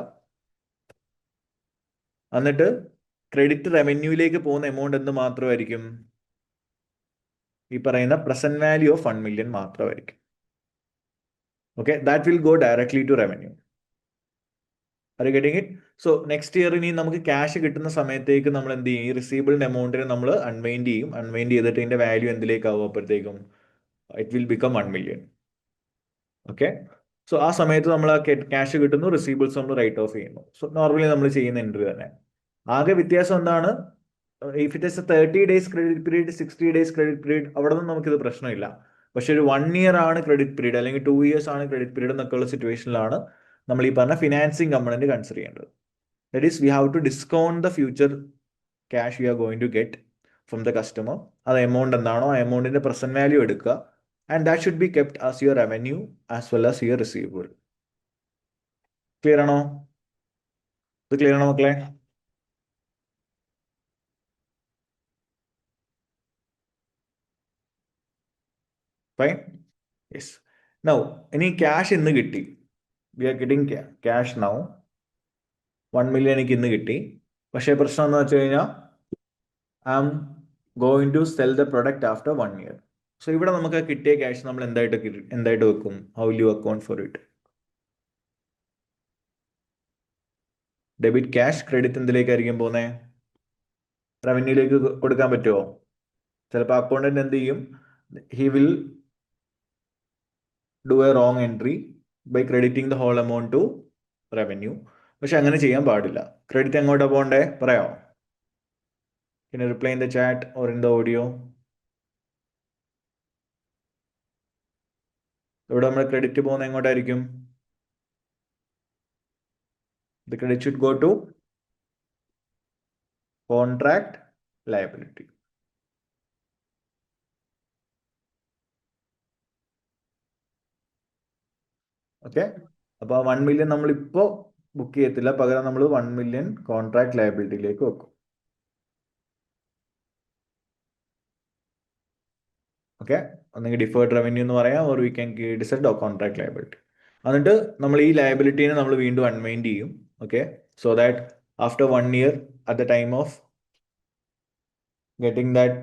എന്നിട്ട് ക്രെഡിറ്റ് റവന്യൂയിലേക്ക് പോകുന്ന എമൗണ്ട് എന്ത് മാത്രമായിരിക്കും, ഈ പറയുന്ന പ്രസന്റ് വാല്യൂ ഓഫ് 1 million മാത്രമായിരിക്കും. Okay, that will go directly to revenue. Are you getting it? So next year ഇനി നമുക്ക് ക്യാഷ് കിട്ടുന്ന സമയത്തേക്ക് നമ്മൾ എന്ത് ചെയ്യും, ഈ റിസീവബിളിന്റെ എമൗണ്ടിനെ നമ്മൾ അൺവൈൻഡ് ചെയ്യും. അൺവൈൻഡ് ചെയ്തിട്ട് ഇതിന്റെ വാല്യൂ എന്തിലേക്കാവും അപ്പോഴത്തേക്കും, it will become 1 million. Okay, so ആ സമയത്ത് നമ്മൾ ആ ക്യാഷ് കിട്ടുന്നു, റിസീവബിൾസ് നമ്മൾ റൈറ്റ് ഓഫ് ചെയ്യുന്നു. സോ നോർമലി നമ്മൾ ചെയ്യുന്ന എൻട്രി തന്നെ. ആകെ വ്യത്യാസം എന്താണ്, if it is A 30 days credit period, 60 days credit period, അവിടെ നിന്ന് നമുക്കിത് പ്രശ്നമില്ല. പക്ഷെ ഒരു 1 year ആണ് ക്രെഡിറ്റ് പീരീഡ്, അല്ലെങ്കിൽ 2 years ആണ് ക്രെഡിറ്റ് പീരീഡ് എന്നൊക്കെയുള്ള സിറ്റുവേഷനിലാണ് നമ്മൾ ഈ പറഞ്ഞ ഫിനാൻസിങ് കമ്പണന്റ് കൺസിഡർ ചെയ്യേണ്ടത്. That is we have to discount the future cash we are going to get from the customer. അത് എമൗണ്ട് എന്താണോ ആ എമൗണ്ടിന്റെ പ്രസന്റ് വാല്യൂ എടുക്കുക, and that should be kept as your revenue as well as your receivable. Clear ആണോ? ഇത് clear ആണോ മക്കളെ? Fine. Yes. Now ഇനി ക്യാഷ് ഇന്ന് കിട്ടി, we are getting cash now. 1 million എനിക്ക് ഇന്ന് കിട്ടി. പക്ഷേ പ്രശ്നം എന്ന് വെച്ച് കഴിഞ്ഞാൽ I am going to sell the product after 1 year. So ഇവിടെ നമുക്ക് കിട്ടിയ ക്യാഷ് നമ്മൾ എന്തായിട്ട് വെക്കും? How will you account for it? Debit cash, credit എന്തിലേക്കായിരിക്കും പോകുന്നത്? റവന്യൂയിലേക്ക് കൊടുക്കാൻ പറ്റുമോ? ചിലപ്പോൾ അക്കൗണ്ടന്റ് എന്ത് ചെയ്യും, he will do a wrong entry by crediting the whole amount to revenue. പക്ഷെ അങ്ങനെ ചെയ്യാൻ പാടില്ല. ക്രെഡിറ്റ് എങ്ങോട്ടാ പോകണ്ടേ പറയാമോ? Can you reply in the chat or in the audio? ഇവിടെ നമ്മൾ ക്രെഡിറ്റ് പോകുന്നത് എങ്ങോട്ടായിരിക്കും? The credit should go to contract liability. Okay, അപ്പോൾ 1 million നമ്മൾ ഇപ്പോൾ ബുക്ക് ചെയ്യത്തില്ല, പകരം നമ്മൾ 1 million കോൺട്രാക്ട് ലയബിലിറ്റിയിലേക്ക് വെക്കും. ഓക്കെ, ഒന്നെങ്കിൽ ഡിഫേർഡ് റവന്യൂ എന്ന് പറയാം, or we can decide contract liability. എന്നിട്ട് നമ്മൾ ഈ ലയബിലിറ്റീനെ നമ്മൾ വീണ്ടും അൺവൈൻഡ് ചെയ്യും. Okay, so that after 1 year at the time of getting that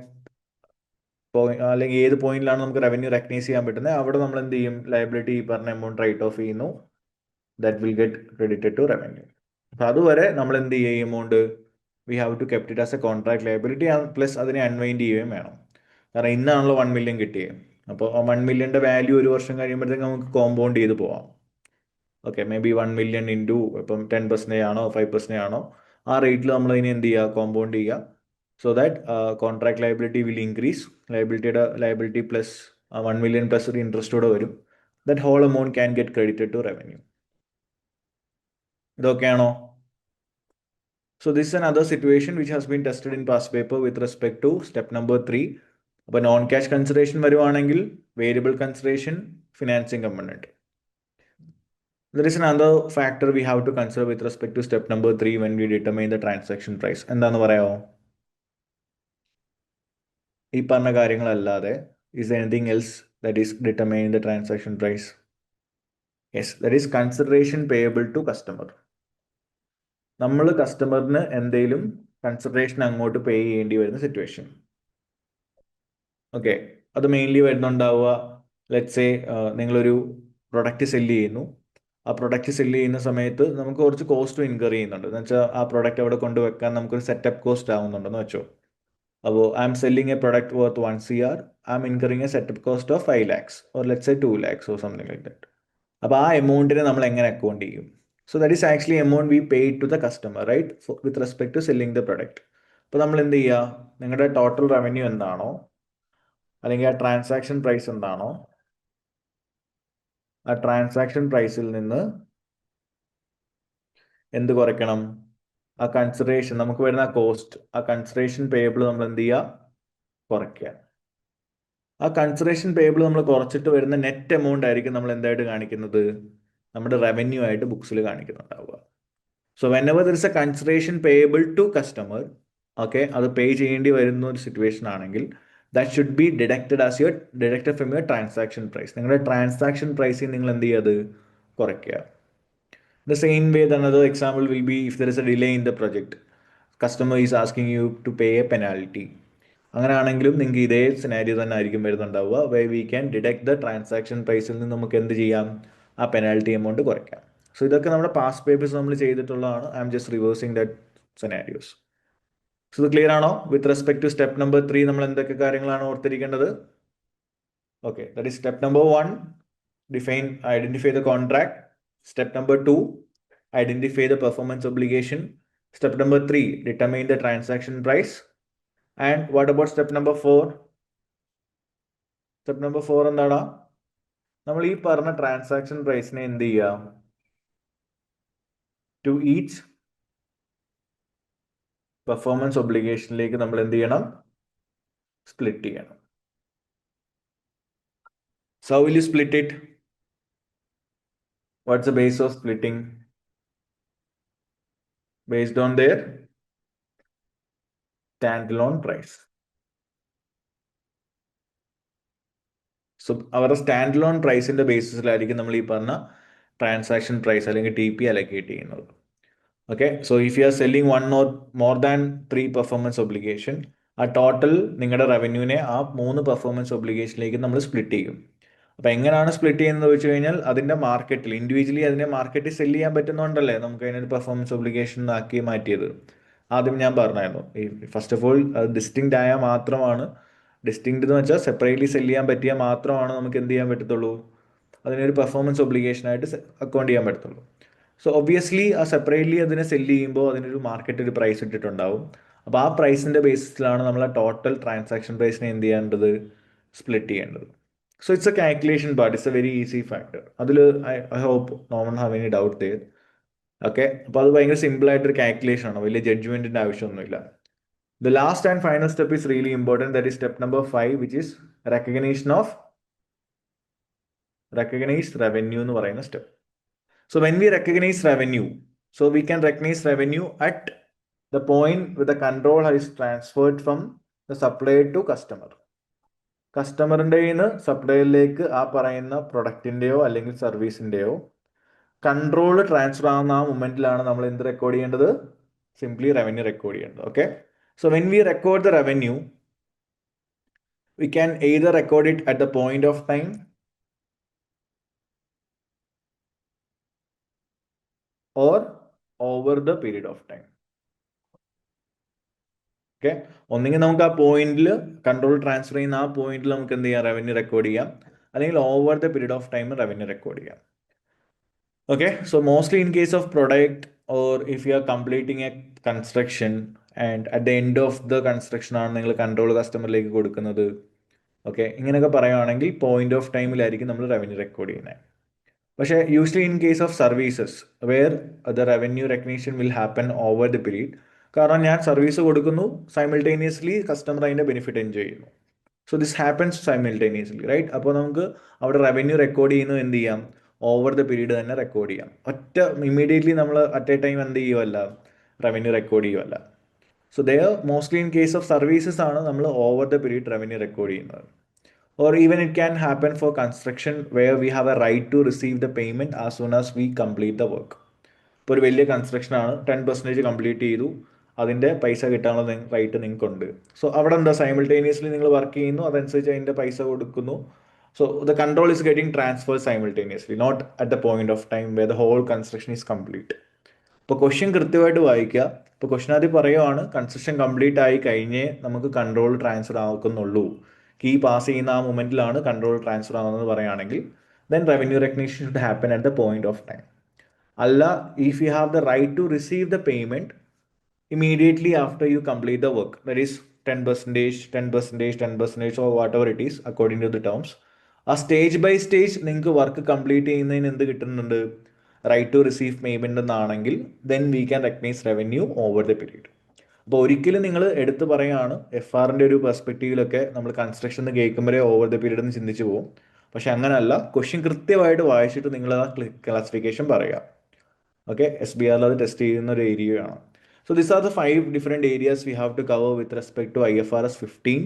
അല്ലെങ്കിൽ ഏത് പോയിന്റിലാണ് നമുക്ക് റവന്യൂ റെക്കഗ്നൈസ് ചെയ്യാൻ പറ്റുന്നത്, അവിടെ നമ്മൾ എന്ത് ചെയ്യും, ലയബിലിറ്റി ഈ പറഞ്ഞ എമൗണ്ട് റൈറ്റ് ഓഫ് ചെയ്യുന്നു, that will get credited to revenue. അപ്പൊ അതുവരെ നമ്മൾ എന്ത് ചെയ്യും, ഈ amount we have to kept it as a contract liability, plus അതിനെ അൺവൈൻഡ് ചെയ്യുകയും വേണം. കാരണം ഇന്നാണല്ലോ 1 million കിട്ടിയത്. അപ്പോൾ ആ 1 millionന്റെ വാല്യൂ ഒരു വർഷം കഴിയുമ്പോഴത്തേക്ക് നമുക്ക് കോമ്പൗണ്ട് ചെയ്ത് പോവാം. Okay, may be 1 million into ഇപ്പം 10% ആണോ 5% ആണോ ആ റേറ്റിൽ നമ്മൾ അതിനെ എന്ത് ചെയ്യുക, കോമ്പൗണ്ട് ചെയ്യുക. So that contract liability will increase, liability plus 1 million plus ഒരു ഇൻട്രസ്റ്റ് കൂടെ വരും. That whole amount can get credited to revenue. ഇതൊക്കെയാണോ? So this is another situation which has been tested in past paper with respect to step number 3. അപ്പോൾ non cash consideration വരുവാണെങ്കിൽ variable consideration, financing component. There is another factor we have to consider with respect to step number 3 when we determine the transaction price. എന്താന്ന് പറയാമോ? ഈ പറഞ്ഞ കാര്യങ്ങളല്ലാതെ is there anything else that is determining the transaction price? Yes, that is consideration payable to customer. നമ്മൾ കസ്റ്റമറിന് എന്തെങ്കിലും consideration അങ്ങോട്ട് പേ ചെയ്യേണ്ടി വരുന്ന സിറ്റുവേഷൻ. ഓക്കെ, അത് മെയിൻലി വരുന്നുണ്ടാവുക, ലെറ്റ്സ് സേ നിങ്ങളൊരു പ്രൊഡക്റ്റ് സെല്ല് ചെയ്യുന്നു. ആ പ്രൊഡക്റ്റ് സെല്ല് ചെയ്യുന്ന സമയത്ത് നമുക്ക് കുറച്ച് കോസ്റ്റ് ഇൻകർ ചെയ്യുന്നുണ്ട്. എന്ന് വെച്ചാൽ ആ പ്രൊഡക്റ്റ് അവിടെ കൊണ്ടുവെക്കാൻ നമുക്കൊരു സെറ്റപ്പ് കോസ്റ്റ് ആവുന്നുണ്ടെന്ന് വെച്ചോ. അപ്പോൾ I'm selling a product worth 1 CR, I'm incurring a setup cost of 5 lakhs or let's say 2 lakhs or something like that. അപ്പോൾ ആ എമൗണ്ടിനെ നമ്മൾ എങ്ങനെ അക്കൗണ്ട് ചെയ്യും? So that is actually amount we paid to the customer, right, with respect to selling the product. അപ്പോൾ നമ്മൾ എന്ത് ചെയ്യുക, നിങ്ങളുടെ ടോട്ടൽ റവന്യൂ എന്താണോ അല്ലെങ്കിൽ ആ ട്രാൻസാക്ഷൻ പ്രൈസ് എന്താണോ, ആ ട്രാൻസാക്ഷൻ പ്രൈസിൽ നിന്ന് എന്ത് കുറയ്ക്കണം, ആ കൺസിഡറേഷൻ നമുക്ക് വരുന്ന കോസ്റ്റ്, ആ കൺസിഡറേഷൻ പേയബിൾ നമ്മൾ എന്ത് ചെയ്യുക, കുറയ്ക്കുക. ആ കൺസിഡറേഷൻ പേയബിൾ നമ്മൾ കുറച്ചിട്ട് വരുന്ന നെറ്റ് എമൗണ്ട് ആയിരിക്കും നമ്മൾ എന്തായിട്ട് കാണിക്കുന്നത്, നമ്മുടെ റവന്യൂ ആയിട്ട് ബുക്സിൽ കാണിക്കുന്നുണ്ടാവുക. So whenever there is a consideration payable to customer, okay, അത് പേ ചെയ്യേണ്ടി വരുന്ന ഒരു സിറ്റുവേഷൻ ആണെങ്കിൽ that should be deducted from your transaction price. നിങ്ങളുടെ ട്രാൻസാക്ഷൻ പ്രൈസിൽ നിങ്ങൾ എന്ത് ചെയ്യുക, അത് കുറയ്ക്കുക. The same way, another example will be if there is a delay in the project, customer is asking you to pay a penalty. അങ്ങനെയാണെങ്കിലും നിങ്ങൾക്ക് ഇതേ സിനാരിയോ തന്നെ ആയിരിക്കും വരുന്നുണ്ടാവുക, way we can deduct the transaction പ്രൈസിൽ നിന്ന് നമുക്ക് എന്ത് ചെയ്യാം, ആ പെനാൽറ്റി എമൗണ്ട് കുറയ്ക്കാം. സോ ഇതൊക്കെ നമ്മുടെ പാസ്റ്റ് പേപ്പേഴ്സ് നമ്മൾ ചെയ്തിട്ടുള്ളതാണ്. I'm just reversing that scenarios. So ഇത് ക്ലിയർ ആണോ? With respect to step number 3 നമ്മൾ എന്തൊക്കെ കാര്യങ്ങളാണ് ഓർത്തിരിക്കേണ്ടത്? Okay, that is step number 1, identify the contract. Step number 2, identify the performance obligation. Step number 3, determine the transaction price. And what about step number 4? Step number 4 എന്താണ്? നമ്മൾ ഈ പറഞ്ഞ transaction പ്രൈസിനെ എന്ത് ചെയ്യുക, ടു ഈച്ച് പെർഫോമൻസ് ഒബ്ലിഗേഷനിലേക്ക് നമ്മൾ എന്ത് ചെയ്യണം, split ചെയ്യണം. So how will you split it? What's the base of splitting? Based on their standalone price. So അവരുടെ സ്റ്റാൻഡ് ലോൺ പ്രൈസിന്റെ ബേസിസിലായിരിക്കും നമ്മൾ ഈ പറഞ്ഞ ട്രാൻസാക്ഷൻ പ്രൈസ് അല്ലെങ്കിൽ TP അലക്കേറ്റ് ചെയ്യുന്നത്. Okay, so if you are selling 1 or more than 3 performance obligation, ആ total നിങ്ങളുടെ റവന്യൂവിനെ ആ 3 performance ഒബ്ലിഗേഷനിലേക്ക് നമ്മൾ സ്പ്ലിറ്റ് ചെയ്യും. അപ്പോൾ എങ്ങനെയാണ് സ്പ്ലിറ്റ് ചെയ്യുന്നത് വെച്ച് കഴിഞ്ഞാൽ, അതിന്റെ മാർക്കറ്റിൽ ഇൻഡിവിജ്വലി അതിനെ മാർക്കറ്റിൽ സെല് ചെയ്യാൻ പറ്റുന്നതുകൊണ്ടല്ലേ നമുക്ക് അതിനൊരു പെർഫോമൻസ് ഒബ്ലിഗേഷൻ ആക്കി മാറ്റിയത്. ആദ്യം ഞാൻ പറഞ്ഞായിരുന്നു, ഈ ഫസ്റ്റ് ഓഫ് ഓൾ ഡിസ്റ്റിങ്ക്ട് ആയാൽ മാത്രമാണ്, ഡിസ്റ്റിങ്ക്ട് എന്ന് വെച്ചാൽ സെപ്പറേറ്റ്ലി സെല് ചെയ്യാൻ പറ്റിയാൽ മാത്രമാണ് നമുക്ക് എന്ത് ചെയ്യാൻ പറ്റത്തുള്ളൂ, അതിനൊരു പെർഫോമൻസ് ഒബ്ലിഗേഷൻ ആയിട്ട് അക്കൗണ്ട് ചെയ്യാൻ പറ്റത്തുള്ളൂ. സോ ഒബ്വിയസ്ലി ആ സെപ്പറേറ്റ്ലി അതിനെ സെല് ചെയ്യുമ്പോൾ അതിനൊരു മാർക്കറ്റ് ഒരു പ്രൈസ് ഇട്ടിട്ടുണ്ടാവും. അപ്പോൾ ആ പ്രൈസിന്റെ ബേസിസിലാണ് നമ്മൾ ആ ടോട്ടൽ ട്രാൻസാക്ഷൻ പ്രൈസിനെ എന്ത് ചെയ്യേണ്ടത്, സ്പ്ലിറ്റ് ചെയ്യേണ്ടത്. So it's a calculation part, it's a very easy factor. അതിൽ I hope no one have any doubt there. Okay, അപ്പോൾ അത് ഭയങ്കര സിമ്പിൾ ആയിട്ടൊരു കാൽക്കുലേഷൻ ആണ്, വലിയ ജഡ്ജ്മെന്റിന്റെ ആവശ്യമൊന്നുമില്ല. The last and final step is really important, that is step number 5, which is recognition of recognise revenue എന്ന് പറയുന്ന step. So when we recognise revenue, so we can recognise revenue at the point with the control is transferred from the supplier to customer. കസ്റ്റമറിൻ്റെ നിന്ന് സപ്ലയറിലേക്ക് ആ പറയുന്ന പ്രൊഡക്റ്റിൻ്റെയോ അല്ലെങ്കിൽ സർവീസിൻ്റെയോ control transfer ആവുന്ന ആ മൊമെന്റിലാണ് നമ്മൾ എന്ത് റെക്കോർഡ് ചെയ്യേണ്ടത്? സിംപ്ലി റവന്യൂ റെക്കോർഡ് ചെയ്യേണ്ടത്. Okay, so when V record the revenue, we can either record it at the point of time or over the period of time. Okay, ഒന്നെങ്കിൽ നമുക്ക് ആ പോയിന്റിൽ കൺട്രോൾ ട്രാൻസ്ഫർ ചെയ്യുന്ന ആ പോയിന്റിൽ നമുക്ക് എന്ത് ചെയ്യാം? റവന്യൂ റെക്കോർഡ് ചെയ്യാം. അല്ലെങ്കിൽ over the period of time revenue record ചെയ്യാം. Okay, so mostly in case of product or if you are completing a construction and at the end of the construction ആണ് നിങ്ങൾ കൺട്രോൾ കസ്റ്റമറിലേക്ക് കൊടുക്കുന്നത്. Okay, ഇങ്ങനെയൊക്കെ പറയുകയാണെങ്കിൽ point of ടൈമിലായിരിക്കും നമ്മൾ revenue record ചെയ്യുന്നത്. പക്ഷേ usually in case of services where the revenue recognition will happen over the period. കാരണം ഞാൻ സർവീസ് കൊടുക്കുന്നു, സൈമിൾട്ടേനിയസ്ലി കസ്റ്റമർ അതിൻ്റെ ബെനിഫിറ്റ് എൻജോയ് ചെയ്യുന്നു. So this happens simultaneously, right? അപ്പോൾ നമുക്ക് അവിടെ റവന്യൂ റെക്കോർഡ് ചെയ്യുന്നത് എന്ത് ചെയ്യാം? ഓവർ ദ പീരീഡ് തന്നെ റെക്കോർഡ് ചെയ്യാം. ഒറ്റ ഇമ്മീഡിയറ്റ്ലി നമ്മൾ അറ്റ് എ ടൈം എന്ത് ചെയ്യുമല്ല, റവന്യൂ റെക്കോർഡ് ചെയ്യുമല്ല. So they mostly in case of services ആണ് നമ്മൾ over the period revenue record ചെയ്യുന്നത്. Or even it can happen for construction where we have a right to receive the payment as soon as we complete the work. ഇപ്പോൾ ഒരു വലിയ construction ആണ്, 10% complete ചെയ്തു, അതിൻ്റെ പൈസ കിട്ടാനുള്ള റൈറ്റ് നിങ്ങൾക്കുണ്ട്. സോ അവിടെ എന്താ, സൈമിൾട്ടേനിയസ്ലി നിങ്ങൾ വർക്ക് ചെയ്യുന്നു, അതനുസരിച്ച് അതിൻ്റെ പൈസ കൊടുക്കുന്നു. So the control is getting transfer simultaneously, not at the point of time where the whole construction is complete. ഇപ്പോൾ ക്വസ്റ്റ്യൻ കൃത്യമായിട്ട് വായിക്കുക. ഇപ്പോൾ ക്വസ്റ്റ്യൻ ആദ്യം പറയുവാണ് കൺസ്ട്രക്ഷൻ കംപ്ലീറ്റ് ആയി കഴിഞ്ഞേ നമുക്ക് കൺട്രോൾ ട്രാൻസ്ഫർ ആക്കുന്നുള്ളൂ. കീ പാസ് ചെയ്യുന്ന ആ മൊമെന്റിലാണ് കൺട്രോൾ ട്രാൻസ്ഫർ ആവുന്നത് പറയുകയാണെങ്കിൽ then revenue recognition should happen at the point of time. അല്ല, if you have the right to receive the payment immediately after you complete the work, that is 10%, 10%, 10% or whatever it is according to the terms, ആ stage by stage നിങ്ങൾക്ക് work complete ചെയ്യുന്നതിന് എന്ത് കിട്ടുന്നുണ്ട്? Right to receive payment എന്നാണെങ്കിൽ then we can recognise revenue over the period. അപ്പോൾ ഒരിക്കലും നിങ്ങൾ എടുത്ത് പറയുകയാണ്, എഫ് ആറിൻ്റെ ഒരു പെർസ്പെക്റ്റീവിലൊക്കെ നമ്മൾ കൺസ്ട്രക്ഷൻ എന്ന് കേൾക്കുമ്പോഴേ ഓവർ ദ പീരീഡ് എന്ന് ചിന്തിച്ച് പോകും. പക്ഷെ അങ്ങനല്ല, ക്വസ്റ്റ്യൻ കൃത്യമായിട്ട് വായിച്ചിട്ട് നിങ്ങൾ ആ ക്ലാസിഫിക്കേഷൻ പറയുക. ഓക്കെ, SBR അത് ടെസ്റ്റ് ചെയ്യുന്ന ഒരു ഏരിയയാണ്. So these are the 5 different areas we have to cover with respect to IFRS 15.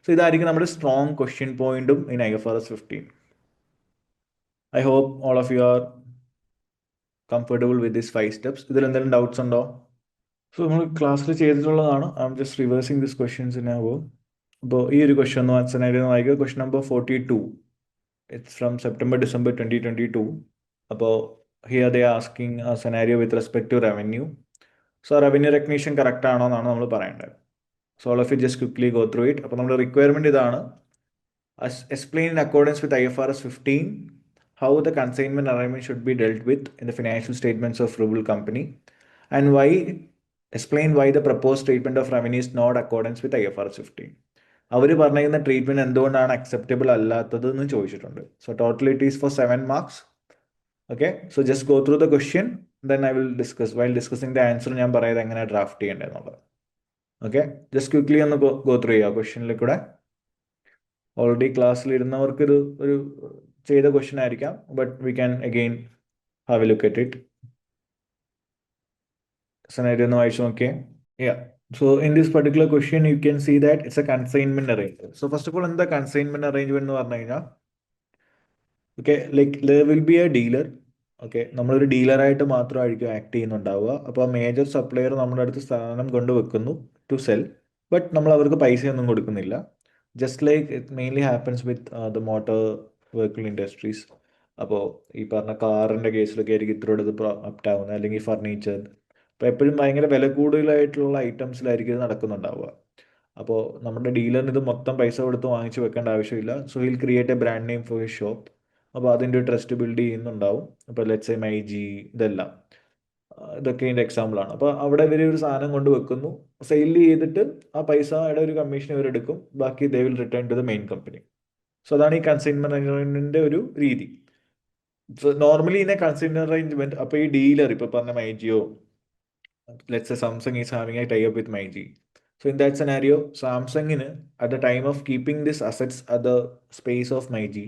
So ഇതായിരിക്കും നമ്മുടെ സ്ട്രോങ് ക്വസ്റ്റ്യൻ പോയിന്റും in IFRS 15. I hope all of you are comfortable with these 5 steps. ഇതിൽ എന്തെങ്കിലും doubts ഉണ്ടോ? So നമ്മൾ ക്ലാസ്സിൽ ചെയ്തിട്ടുള്ളതാണ്. I'm just reversing this questions in our. അപ്പോൾ ഈ ഒരു ക്വസ്റ്റ്യൻ ഒന്ന് സെനാരിയോ വായിക്കുക. Question number 42. It's from September December 2022. അപ്പോൾ here they asking a scenario with respect to revenue. So revenue recognition correct ആണോ എന്നാണ് നമ്മൾ പറയേണ്ടത്. So all of it just quickly go through it. അപ്പോൾ നമ്മുടെ റിക്വയർമെൻറ്റ് ഇതാണ്: explain in accordance with IFRS 15 how the consignment arrangement should be dealt with in the financial statements of Rubble Company, and why explain why the proposed treatment of revenue is not accordance with IFRS 15. അവർ പറഞ്ഞിരിക്കുന്ന treatment എന്തുകൊണ്ടാണ് acceptable അല്ലാത്തത് എന്ന് ചോദിച്ചിട്ടുണ്ട്. So total it is for 7 marks. Okay, so just go through the question, then I will discuss. While discussing the answer ഞാൻ പറയുന്നത് എങ്ങനെ draft ചെയ്യേണ്ടതെന്നുള്ളത്. Okay, just quickly ഒന്ന് ഗോ ത്രൂ ചെയ്യുക ക്വസ്റ്റ്യനിൽ കൂടെ. ഓൾറെഡി ക്ലാസ്സിൽ ഇരുന്നവർക്ക് ഒരു ചെയ്ത ക്വസ്റ്റ്യൻ ആയിരിക്കാം, but we can again have A look at it. Scenario ഒന്ന് വായിച്ചു നോക്കിയേ. Yeah. So in this particular question, you can see that it's a consignment arrangement. So first of all, എന്താ consignment arrangement എന്ന് പറഞ്ഞു കഴിഞ്ഞാൽ, okay, like there will be a dealer. Okay, നമ്മളൊരു ഡീലറായിട്ട് മാത്രമായിരിക്കും act ചെയ്യുന്നുണ്ടാവുക. അപ്പോൾ ആ മേജർ സപ്ലയർ നമ്മുടെ അടുത്ത് സാധനം കൊണ്ടുവെക്കുന്നു ടു സെൽ, ബട്ട് നമ്മൾ അവർക്ക് പൈസയൊന്നും കൊടുക്കുന്നില്ല. Just like it mainly happens with the motor vehicle industries. അപ്പോൾ ഈ പറഞ്ഞ കാറിൻ്റെ കേസിലൊക്കെ ആയിരിക്കും ഇത്രയോട് ഇത് അപ്റ്റ് ആവുന്നത്, അല്ലെങ്കിൽ ഫർണിച്ചർ. അപ്പോൾ എപ്പോഴും ഭയങ്കര വില കൂടുതലായിട്ടുള്ള ഐറ്റംസിലായിരിക്കും ഇത് നടക്കുന്നുണ്ടാവുക. അപ്പോൾ നമ്മുടെ ഡീലറിന് ഇത് മൊത്തം പൈസ കൊടുത്ത് വാങ്ങിച്ച് വെക്കേണ്ട ആവശ്യമില്ല. So hill create A brand name for his shop. അപ്പോൾ അതിൻ്റെ ഒരു ട്രസ്റ്റ് ബിൽഡ് ചെയ്യുന്നുണ്ടാവും. അപ്പോൾ ലെറ്റ്സ് സേ മൈജി, ഇതെല്ലാം ഇതൊക്കെ ഇതിൻ്റെ എക്സാമ്പിളാണ്. അപ്പോൾ അവിടെ ഇവർ ഒരു സാധനം കൊണ്ട് വെക്കുന്നു, സെയിൽ ചെയ്തിട്ട് ആ പൈസയുടെ ഒരു കമ്മീഷൻ ഇവരെടുക്കും, ബാക്കി they will return to the main company. So അതാണ് ഈ കൺസൈൻമെന്റ് അറേഞ്ച്മെന്റിന്റെ ഒരു രീതി. സോ നോർമലി ഇതിനെ കൺസൈൻമെന്റ് അറേഞ്ച്മെന്റ്, അപ്പോൾ ഈ ഡീലർ ഇപ്പോൾ പറഞ്ഞ മൈജിയോ, let's say Samsung is having a tie up with MyG. So in that scenario, Samsung at the time of keeping these assets at the space of Meiji,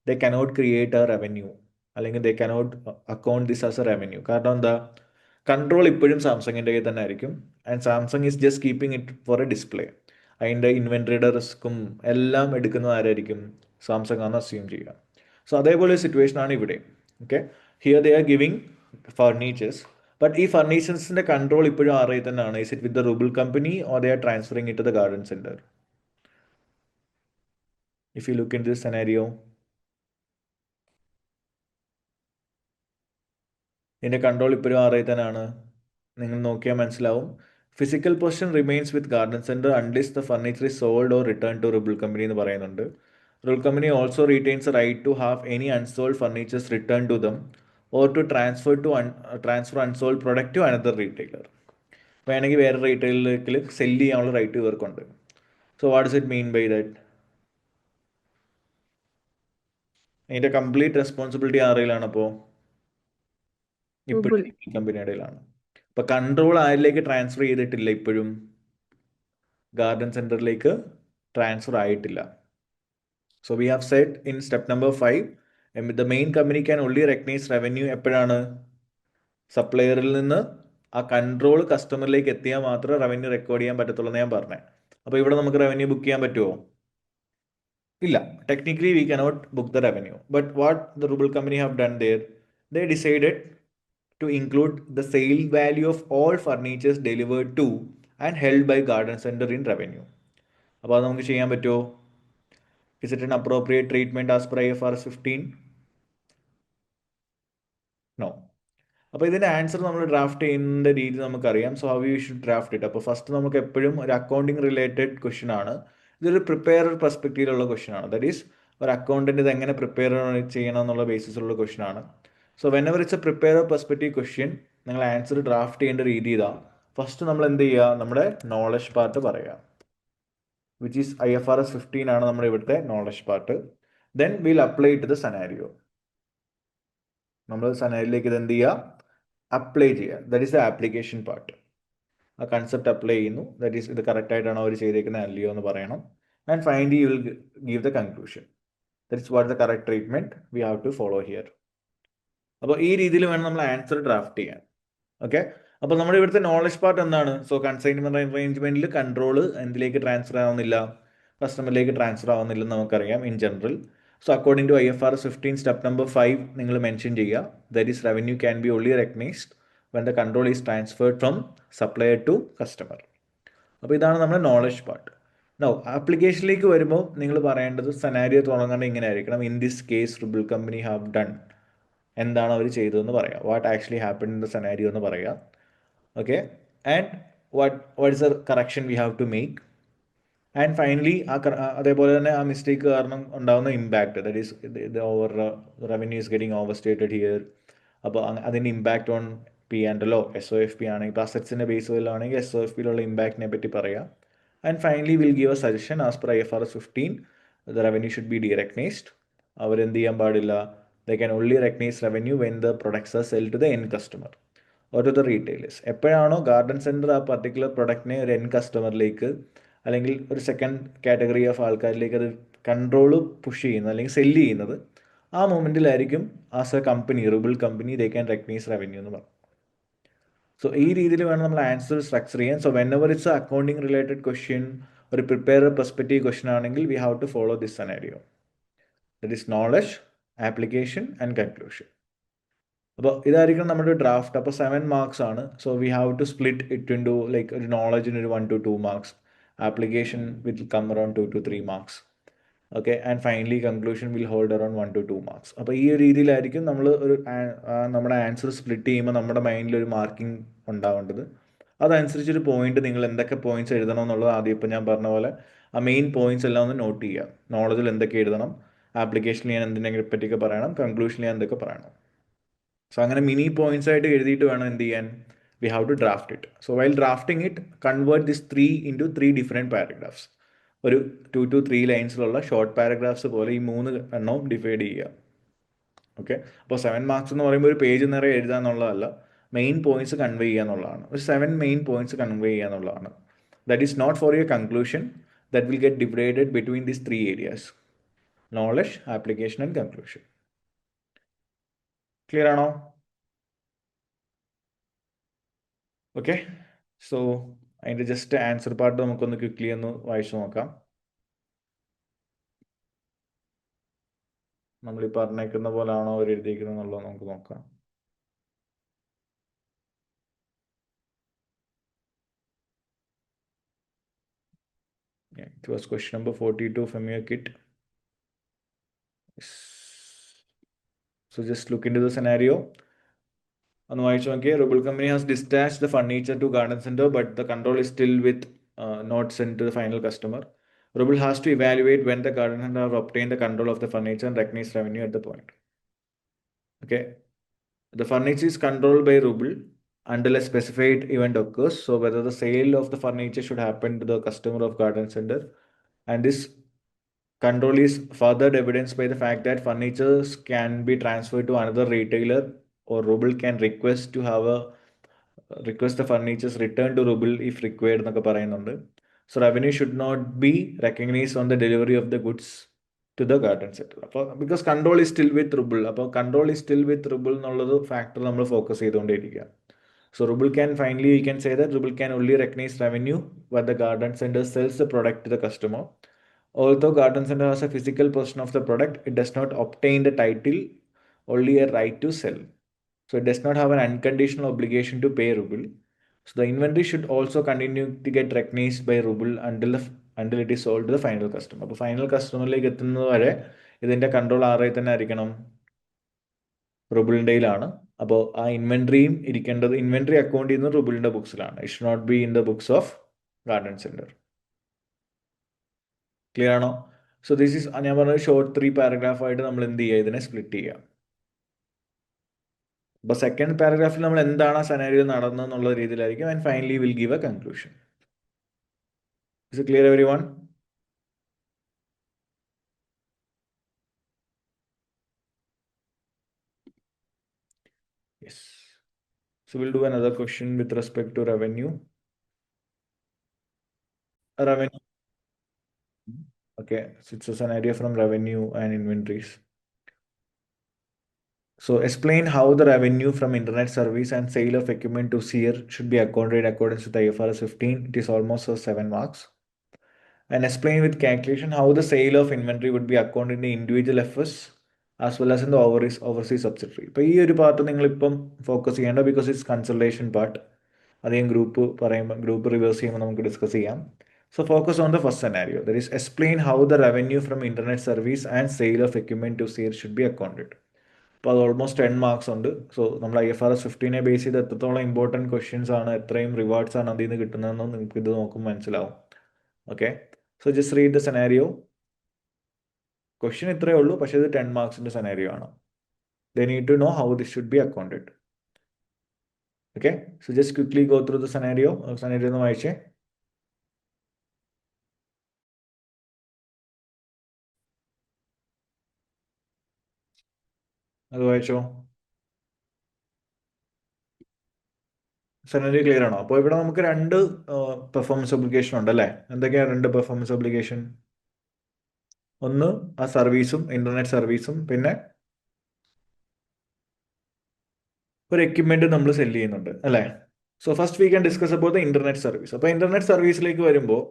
they cannot create a revenue, അല്ലെങ്കിൽ they cannot account this as a revenue. കാരണം എന്താ, control ഇപ്പോഴും സാംസങ്ങിൻ്റെ കയ്യിൽ തന്നെ ആയിരിക്കും. And Samsung is just keeping it for a display. അതിൻ്റെ ഇൻവെൻട്രിയുടെ റിസ്ക്കും എല്ലാം എടുക്കുന്നത് ആരായിരിക്കും, സാംസങ് ആണ് അസ്യൂം ചെയ്യുക. സോ അതേപോലെ ഒരു സിറ്റുവേഷൻ ആണ് ഇവിടെ. Okay, here they are giving furnitures, but ഈ ഫർണിച്ചേഴ്സിന്റെ കൺട്രോൾ ഇപ്പോഴും ആരുടെ തന്നെയാണ്. Is it with the rouble company or they are transferring it to the garden centre? If you look in this scenario, ഇതിന്റെ കൺട്രോൾ ഇപ്പോഴും ആരുടെ തന്നെയാണ്? നിങ്ങൾ നോക്കിയാൽ മനസ്സിലാവും. Physical position remains with garden centre unless the furniture is sold or return to Ribble company എന്ന് പറയുന്നുണ്ട്. Ribble company also retains right to have any unsold furnitures return to them or to transfer unsold product to another retailer. വേണമെങ്കിൽ വേറെ റീറ്റെയിലറിൽ sell ചെയ്യാനുള്ള right ഇവർക്കുണ്ട്. So what does it mean by that? അതിന്റെ complete responsibility ആരുടെയിലാണ് അപ്പോൾ? ഇപ്പോഴും കമ്പനിയുടെ ഇടയിലാണ്. അപ്പൊ കൺട്രോൾ ആരിലേക്ക് ട്രാൻസ്ഫർ ചെയ്തിട്ടില്ല, ഇപ്പോഴും ഗാർഡൻ സെന്ററിലേക്ക് ട്രാൻസ്ഫർ ആയിട്ടില്ല. So we have set in step number 5 the main company can only recognise revenue എപ്പോഴാണ്? സപ്ലയറിൽ നിന്ന് ആ കൺട്രോൾ കസ്റ്റമറിലേക്ക് എത്തിയാൽ മാത്രമേ റവന്യൂ റെക്കോർഡ് ചെയ്യാൻ പറ്റത്തുള്ളൂ എന്ന് ഞാൻ പറഞ്ഞത്. അപ്പോൾ ഇവിടെ നമുക്ക് റവന്യൂ ബുക്ക് ചെയ്യാൻ പറ്റുമോ? ഇല്ല, technically we cannot book the revenue. But what the rouble company have done there, they decided to include the sale value of all furnitures delivered to and held by garden center in revenue. അപ്പോൾ അത് നമുക്ക് ചെയ്യാൻ പറ്റുമോ? Is it an appropriate treatment as per IFRS 15? No. അപ്പോൾ ഇതിൻ്റെ answer നമ്മൾ draft ചെയ്യുന്ന രീതി നമുക്കറിയാം. So how you should draft it. അപ്പോൾ ഫസ്റ്റ് നമുക്ക് എപ്പോഴും ഒരു അക്കൗണ്ടിങ് റിലേറ്റഡ് ക്വസ്റ്റ്യൻ ആണ്. ഇതൊരു പ്രിപ്പയറർ പെർസ്പെക്റ്റീവിലുള്ള ക്വസ്റ്റ്യൻ ആണ്. ദാറ്റ് ഈസ് ഒരു അക്കൗണ്ടന്റ് ഇത് എങ്ങനെ പ്രിപ്പയർ ചെയ്യണം എന്നുള്ള ബേസിസിലുള്ള ക്വസ്റ്റ്യൻ ആണ്. So whenever it's a prepare perspective question, നിങ്ങൾ ആൻസർ ഡ്രാഫ്റ്റ് ചെയ്യേണ്ട രീതി ഇതാ. ഫസ്റ്റ് നമ്മൾ എന്ത് ചെയ്യുക, നമ്മുടെ നോളജ് പാർട്ട് പറയുക, വിച്ച് ഈസ് IFRS 15 ആണ് നമ്മുടെ ഇവിടുത്തെ knowledge part. Then will apply to the scenario. നമ്മൾ സെനാരിയോയിലേക്ക് ഇത് എന്ത് ചെയ്യുക, അപ്ലൈ ചെയ്യുക. That is the application part. ആ കൺസെപ്റ്റ് അപ്ലൈ ചെയ്യുന്നു, ദാറ്റ് ഈസ് ഇത് കറക്റ്റ് ആയിട്ടാണോ അവർ ചെയ്തേക്കുന്നത് അല്ലയോ എന്ന് പറയണം. And finally you will give the conclusion. That is what the correct treatment we have to follow here. അപ്പോൾ ഈ രീതിയിൽ വേണം നമ്മൾ ആൻസർ ഡ്രാഫ്റ്റ് ചെയ്യാൻ. ഓക്കെ, അപ്പോൾ നമ്മുടെ ഇവിടുത്തെ നോളജ് പാർട്ട് എന്താണ്? സോ കൺസൈൻമെന്റ് അറേഞ്ച്മെന്റിൽ കൺട്രോൾ എന്തിലേക്ക് ട്രാൻസ്ഫർ ആവുന്നില്ല, കസ്റ്റമറിലേക്ക് ട്രാൻസ്ഫർ ആവുന്നില്ലെന്ന് നമുക്കറിയാം in general. So according to IFRS 15 step number 5 നിങ്ങൾ മെൻഷൻ ചെയ്യുക, that is revenue can be only recognised when the control is transferred from supplier to customer. അപ്പോൾ ഇതാണ് നമ്മുടെ നോളജ് പാർട്ട്. നൗ ആപ്ലിക്കേഷനിലേക്ക് വരുമ്പോൾ നിങ്ങൾ പറയേണ്ടത് സെനാരിയോ തുടങ്ങേണ്ടത് ഇങ്ങനെ ആയിരിക്കണം. In this case Ribble company have done, എന്താണ് അവർ ചെയ്തതെന്ന് പറയാം. What actually happen in the scenario എന്ന് പറയാം. Okay, and what is the correction we have to make. And finally അതേപോലെ തന്നെ ആ മിസ്റ്റേക്ക് കാരണം ഉണ്ടാകുന്ന impact, that is over revenue is getting over stated here. അപ്പോൾ അതിൻ്റെ ഇമ്പാക്ട് ഓൺ P&L SOFP ആണെങ്കിൽ, ഇപ്പോൾ അസറ്റ്സിൻ്റെ ബേസിലാണെങ്കിൽ SOFPയിലുള്ള ഇമ്പാക്റ്റിനെ പറ്റി പറയാം. And finally will give a suggestion as per IFRS 15 the revenue should be derecognised. അവരെന്ത് ചെയ്യാൻ പാടില്ല, they can only recognize revenue when the products are sold to the end customer or to the retailers. എപ്പോഴാണോ garden centre ആ particular പ്രൊഡക്റ്റിനെ ഒരു end കസ്റ്റമറിലേക്ക് അല്ലെങ്കിൽ ഒരു second category of ആൾക്കാരിലേക്ക് അത് കൺട്രോൾ പുഷ് ചെയ്യുന്നത് അല്ലെങ്കിൽ സെല്ല് ചെയ്യുന്നത്, ആ മൊമെൻറ്റിലായിരിക്കും as a company, Ribble company, they can recognise revenue എന്ന് പറയും. സോ ഈ രീതിയിൽ വേണം നമ്മൾ ആൻസർ സ്ട്രക്ചർ ചെയ്യാൻ. So whenever it's accounting related question, ഒരു പ്രിപ്പയർ പെർസ്പെക്റ്റീവ് ക്വസ്റ്റ്യൻ ആണെങ്കിൽ we have to follow this scenario. That is knowledge, application and conclusion. അപ്പോൾ ഇതായിരിക്കണം നമ്മുടെ ഡ്രാഫ്റ്റ്. അപ്പോൾ 7 മാർക്സ് ആണ്. So we have to split it into like ഒരു നോളജിന് ഒരു 1 to 2 marks, application will come around 2 to 3 marks. Okay, and finally conclusion will hold around 1 to 2 marks. അപ്പോൾ ഈ ഒരു രീതിയിലായിരിക്കും നമ്മൾ ഒരു നമ്മുടെ ആൻസർ സ്പ്ലിറ്റ് ചെയ്യുമ്പോൾ നമ്മുടെ മൈൻഡിൽ ഒരു മാർക്കിംഗ് ഉണ്ടാവേണ്ടത്. അതനുസരിച്ചൊരു പോയിന്റ് നിങ്ങൾ എന്തൊക്കെ പോയിന്റ്സ് എഴുതണം എന്നുള്ളത് ആദ്യം ഇപ്പോൾ ഞാൻ പറഞ്ഞ പോലെ ആ മെയിൻ പോയിന്റ്സ് എല്ലാം ഒന്ന് നോട്ട് ചെയ്യുക. നോളജിൽ എന്തൊക്കെ എഴുതണം, ആപ്ലിക്കേഷനിൽ ഞാൻ എന്തിനെ പറ്റിയൊക്കെ പറയണം, കൺക്ലൂഷനിൽ ഞാൻ എന്തൊക്കെ പറയണം. സോ അങ്ങനെ മിനി പോയിന്റ്സ് ആയിട്ട് എഴുതിയിട്ട് വേണം എന്ത് ചെയ്യാൻ, we have to draft it. So while drafting it convert this 3 into 3 different paragraphs. ഒരു 2 to 3 ലൈൻസിലുള്ള ഷോർട്ട് പാരഗ്രാഫ്സ് പോലെ ഈ 3 എണ്ണവും ഡിവൈഡ് ചെയ്യുക. ഓക്കെ, അപ്പോൾ 7 മാർക്സ് എന്ന് പറയുമ്പോൾ ഒരു പേജ് നിറയെ എഴുതുക എന്നുള്ളതല്ല, മെയിൻ പോയിന്റ്സ് കൺവേ ചെയ്യുക എന്നുള്ളതാണ്. ഒരു 7 മെയിൻ പോയിന്റ്സ് കൺവേ ചെയ്യുക എന്നുള്ളതാണ്. That is not for your conclusion, that will get divided between these 3 areas. Knowledge, application and conclusion. Clear ആണോ? ഓക്കെ, സോ അതിൻ്റെ ജസ്റ്റ് ആൻസർ പാർട്ട് നമുക്കൊന്ന് ക്വിക്ക്ലി ഒന്ന് വായിച്ചു നോക്കാം. നമ്മൾ ഈ പറഞ്ഞേക്കുന്ന പോലാണോ അവർ എഴുതിയിരിക്കുന്നത് എന്നുള്ളത് നമുക്ക് നോക്കാം. It was question number 42 from your kit. So just look into the scenario. On okay, Rubble Company has dispatched the furniture to Garden Center, but the control is still with not sent to the final customer. Rubble has to evaluate when the Garden Center have obtained the control of the furniture and recognize revenue at the point. Okay, the furniture is controlled by Rubble until a specified event occurs. So whether the sale of the furniture should happen to the customer of Garden Center, and this control is further evidenced by the fact that furnitures can be transferred to another retailer, or Rubble can request to have a request the furnitures return to Rubble if required എന്നൊക്കെ പറയുന്നുണ്ട്. So revenue should not be recognized on the delivery of the goods to the garden center. അപ്പോൾ because control is still with Rubble, അപ്പോൾ control is still with Rubble എന്നുള്ളത് factor നമ്മൾ focus ചെയ്തുകൊണ്ടേയിരിക്കുക. So Rubble can finally, we can say that Rubble can only recognize revenue when the garden center sells the product to the customer. Although Garden Center has a physical possession of the product, it does not obtain the title, only a right to sell. So it does not have an unconditional obligation to pay Rubble. So the inventory should also continue to get recognized by Rubble until it is sold to the final customer. അപ്പോൾ final കസ്റ്റമറിലേക്ക് എത്തുന്നത് വരെ ഇതിൻ്റെ control ആരെ തന്നെ ആയിരിക്കണം? റുബിളിൻ്റെയിലാണ്. അപ്പോൾ ആ ഇൻവെൻട്രിയും ഇരിക്കേണ്ടത് inventory account ചെയ്യുന്നത് റുബിളിൻ്റെ ബുക്സിലാണ്. It should not be in the books of garden centre. Clear ആണോ? സോ ദിസ് ഈസ് ഞാൻ പറഞ്ഞത് ഷോർട്ട് 3 പാരഗ്രാഫായിട്ട് നമ്മൾ എന്ത് ചെയ്യുക, ഇതിനെ സ്പ്ലിറ്റ് ചെയ്യുക. അപ്പോൾ സെക്കൻഡ് പാരഗ്രാഫിൽ നമ്മൾ എന്താണ് ആ സെനാരിയോ നടന്നതെന്നുള്ള രീതിയിലായിരിക്കും. And finally will give A conclusion. Is it clear everyone? Yes. So we'll do another question with respect to revenue. Revenue. Okay, so it's a scenario from revenue and inventories. So explain how the revenue from internet service and sale of equipment to Seer should be accounted according to the IFRS 15. It is almost 7 marks. And explain with calculation how the sale of inventory would be accounted in the individual FS as well as in the overseas subsidiary. ഇപ്പോൾ ഈ ഒരു part നിങ്ങളിപ്പം focus ചെയ്യേണ്ട, because it's consultation part. അധികം group reverse ചെയ്യുമ്പോൾ നമുക്ക് discuss ചെയ്യാം. So focus on the first scenario. That is, explain how the revenue from internet service and sale of equipment to Seer should be accounted. അപ്പോൾ അത് almost 10 marks ഉണ്ട്. So നമ്മൾ IFRS 15 base ചെയ്ത് എത്രത്തോളം important questions ആണ്, എത്രയും rewards ആണ് അതിൽ നിന്ന് കിട്ടുന്നതെന്ന് നിങ്ങൾക്ക് ഇത് നോക്കുമ്പോൾ മനസ്സിലാവും. Okay, so just read the scenario. Question ഇത്രയേ ഉള്ളൂ, പക്ഷേ ഇത് 10 മാർക്സിൻ്റെ സെനാരിയോ ആണ്. They need to know how this should be accounted. Okay, so just quickly go through the scenario. Scenario ഒന്ന് വായിച്ചേ. അത് വായിച്ചോ. സെനറി ക്ലിയർ ആണോ? അപ്പോൾ ഇവിടെ നമുക്ക് 2 പെർഫോമൻസ് ഒബ്ലിഗേഷൻ ഉണ്ട് അല്ലേ? എന്തൊക്കെയാണ് 2 പെർഫോമൻസ് ഒബ്ലിഗേഷൻ? ഒന്ന് ആ സർവീസും, ഇന്റർനെറ്റ് സർവീസും, പിന്നെ ഒരു എക്യുപ്മെന്റ് നമ്മൾ സെല് ചെയ്യുന്നുണ്ട് അല്ലേ? So first we can discuss about the internet service. അപ്പോൾ ഇന്റർനെറ്റ് സർവീസിലേക്ക് വരുമ്പോൾ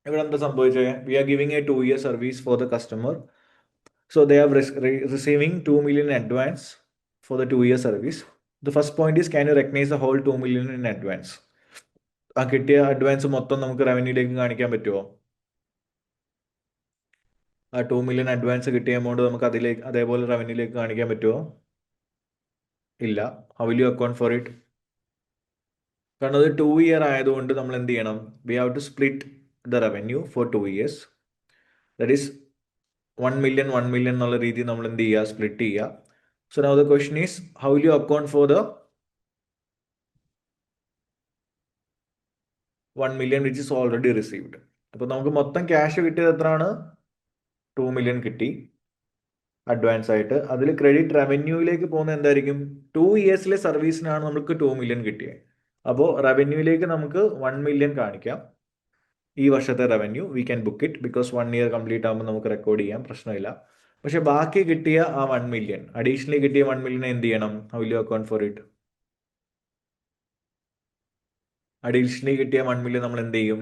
ഇവിടെ എന്താ സംഭവിച്ചത്? We are giving a 2 year service for the customer. So they are receiving 2 million advance for the 2 year service. The first point is, can you recognise the whole 2 million in advance? ആ കിട്ടിയ advance മൊത്തം നമുക്ക് റവന്യൂയിലേക്ക് കാണിക്കാൻ പറ്റുമോ? ആ 2 million advance കിട്ടിയ amount നമുക്ക് അതേപോലെ റവന്യൂയിലേക്ക് കാണിക്കാൻ പറ്റുമോ? ഇല്ല. How will you account for it? കാരണം അത് 2 year ആയതുകൊണ്ട് നമ്മൾ എന്ത് ചെയ്യണം? We have to split the revenue for 2 years. That is 1 million 1 million എന്നുള്ള രീതിയിൽ നമ്മൾ എന്ത് ചെയ്യുക? സ്പ്ലിറ്റ് ചെയ്യുക. So now the question is, how will you account for the 1 million which is already received? അപ്പോൾ നമുക്ക് മൊത്തം ക്യാഷ് കിട്ടിയത് എത്രയാണ്? 2 million കിട്ടി അഡ്വാൻസ് ആയിട്ട്. അതിൽ ക്രെഡിറ്റ് റവന്യൂയിലേക്ക് പോകുന്നത് എന്തായിരിക്കും? 2 yearsലെ സർവീസിനാണ് നമുക്ക് 2 million കിട്ടിയത്. അപ്പോൾ റവന്യൂയിലേക്ക് നമുക്ക് 1 million കാണിക്കാം. ഈ വർഷത്തെ revenue we can book it because 1 year complete ആകുമ്പോൾ നമുക്ക് റെക്കോർഡ് ചെയ്യാം, പ്രശ്നമില്ല. പക്ഷെ ബാക്കി കിട്ടിയ ആ 1 മില്യൺ, അഡീഷണലി കിട്ടിയ 1 മില്യൺ എന്ത് ചെയ്യണം? How will you account for it? Additionally കിട്ടിയ 1 മില്യൺ നമ്മൾ എന്ത് ചെയ്യും?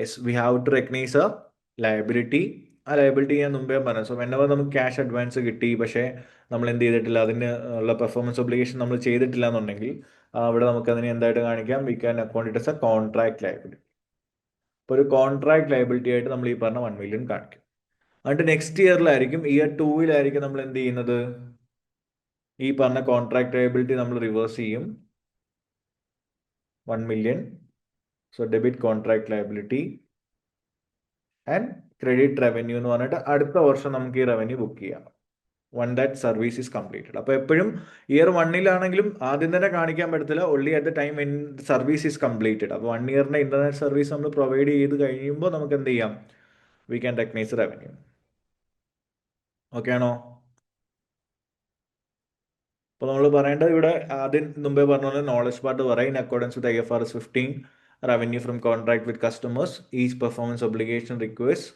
Yes, we have to recognise a liability. ആ ലയബിലിറ്റി ഞാൻ മുമ്പേ പറഞ്ഞു. സോ വെൻ എവർ നമുക്ക് ക്യാഷ് അഡ്വാൻസ് കിട്ടി, പക്ഷേ നമ്മൾ എന്ത് ചെയ്തിട്ടില്ല, അതിന് ഉള്ള പെർഫോമൻസ് ഒബ്ലിഗേഷൻ നമ്മൾ ചെയ്തിട്ടില്ല എന്നുണ്ടെങ്കിൽ അവിടെ നമുക്ക് അതിനെ എന്തായിട്ട് കാണിക്കാം? We can account it as A contract liability. അപ്പോൾ ഒരു കോൺട്രാക്ട് ലയബിലിറ്റി ആയിട്ട് നമ്മൾ ഈ പറഞ്ഞ 1 മില്യൺ കാണിക്കും. എന്നിട്ട് നെക്സ്റ്റ് ഇയറിലായിരിക്കും, ഇയർ 2-ലായിരിക്കും നമ്മൾ എന്ത് ചെയ്യുന്നത്? ഈ പറഞ്ഞ കോൺട്രാക്ട് ലയബിലിറ്റി നമ്മൾ റിവേഴ്സ് ചെയ്യും 1 million. So debit contract liability and credit revenue എന്ന് പറഞ്ഞിട്ട് അടുത്ത വർഷം നമുക്ക് ഈ റവന്യൂ ബുക്ക് ചെയ്യാം one that service is completed. അപ്പോൾ എപ്പോഴും ഇയർ 1-ലാണെങ്കിലും ആദ്യം തന്നെ കാണിക്കാൻ പറ്റത്തില്ല, only at the time in service is completed. അപ്പോൾ 1 ഇയറിന്റെ ഇന്റർനെറ്റ് സർവീസ് നമ്മൾ പ്രൊവൈഡ് ചെയ്ത് കഴിയുമ്പോൾ നമുക്ക് എന്ത് ചെയ്യാം? We can recognise revenue. Okay ആണോ? അപ്പോൾ നമ്മൾ പറയേണ്ടത് ഇവിടെ ആദ്യം മുമ്പേ പറഞ്ഞ പോലെ നോളജ് പാർട്ട് പറയും. In accordance with IFRS 15 revenue from contract with customers each performance obligation request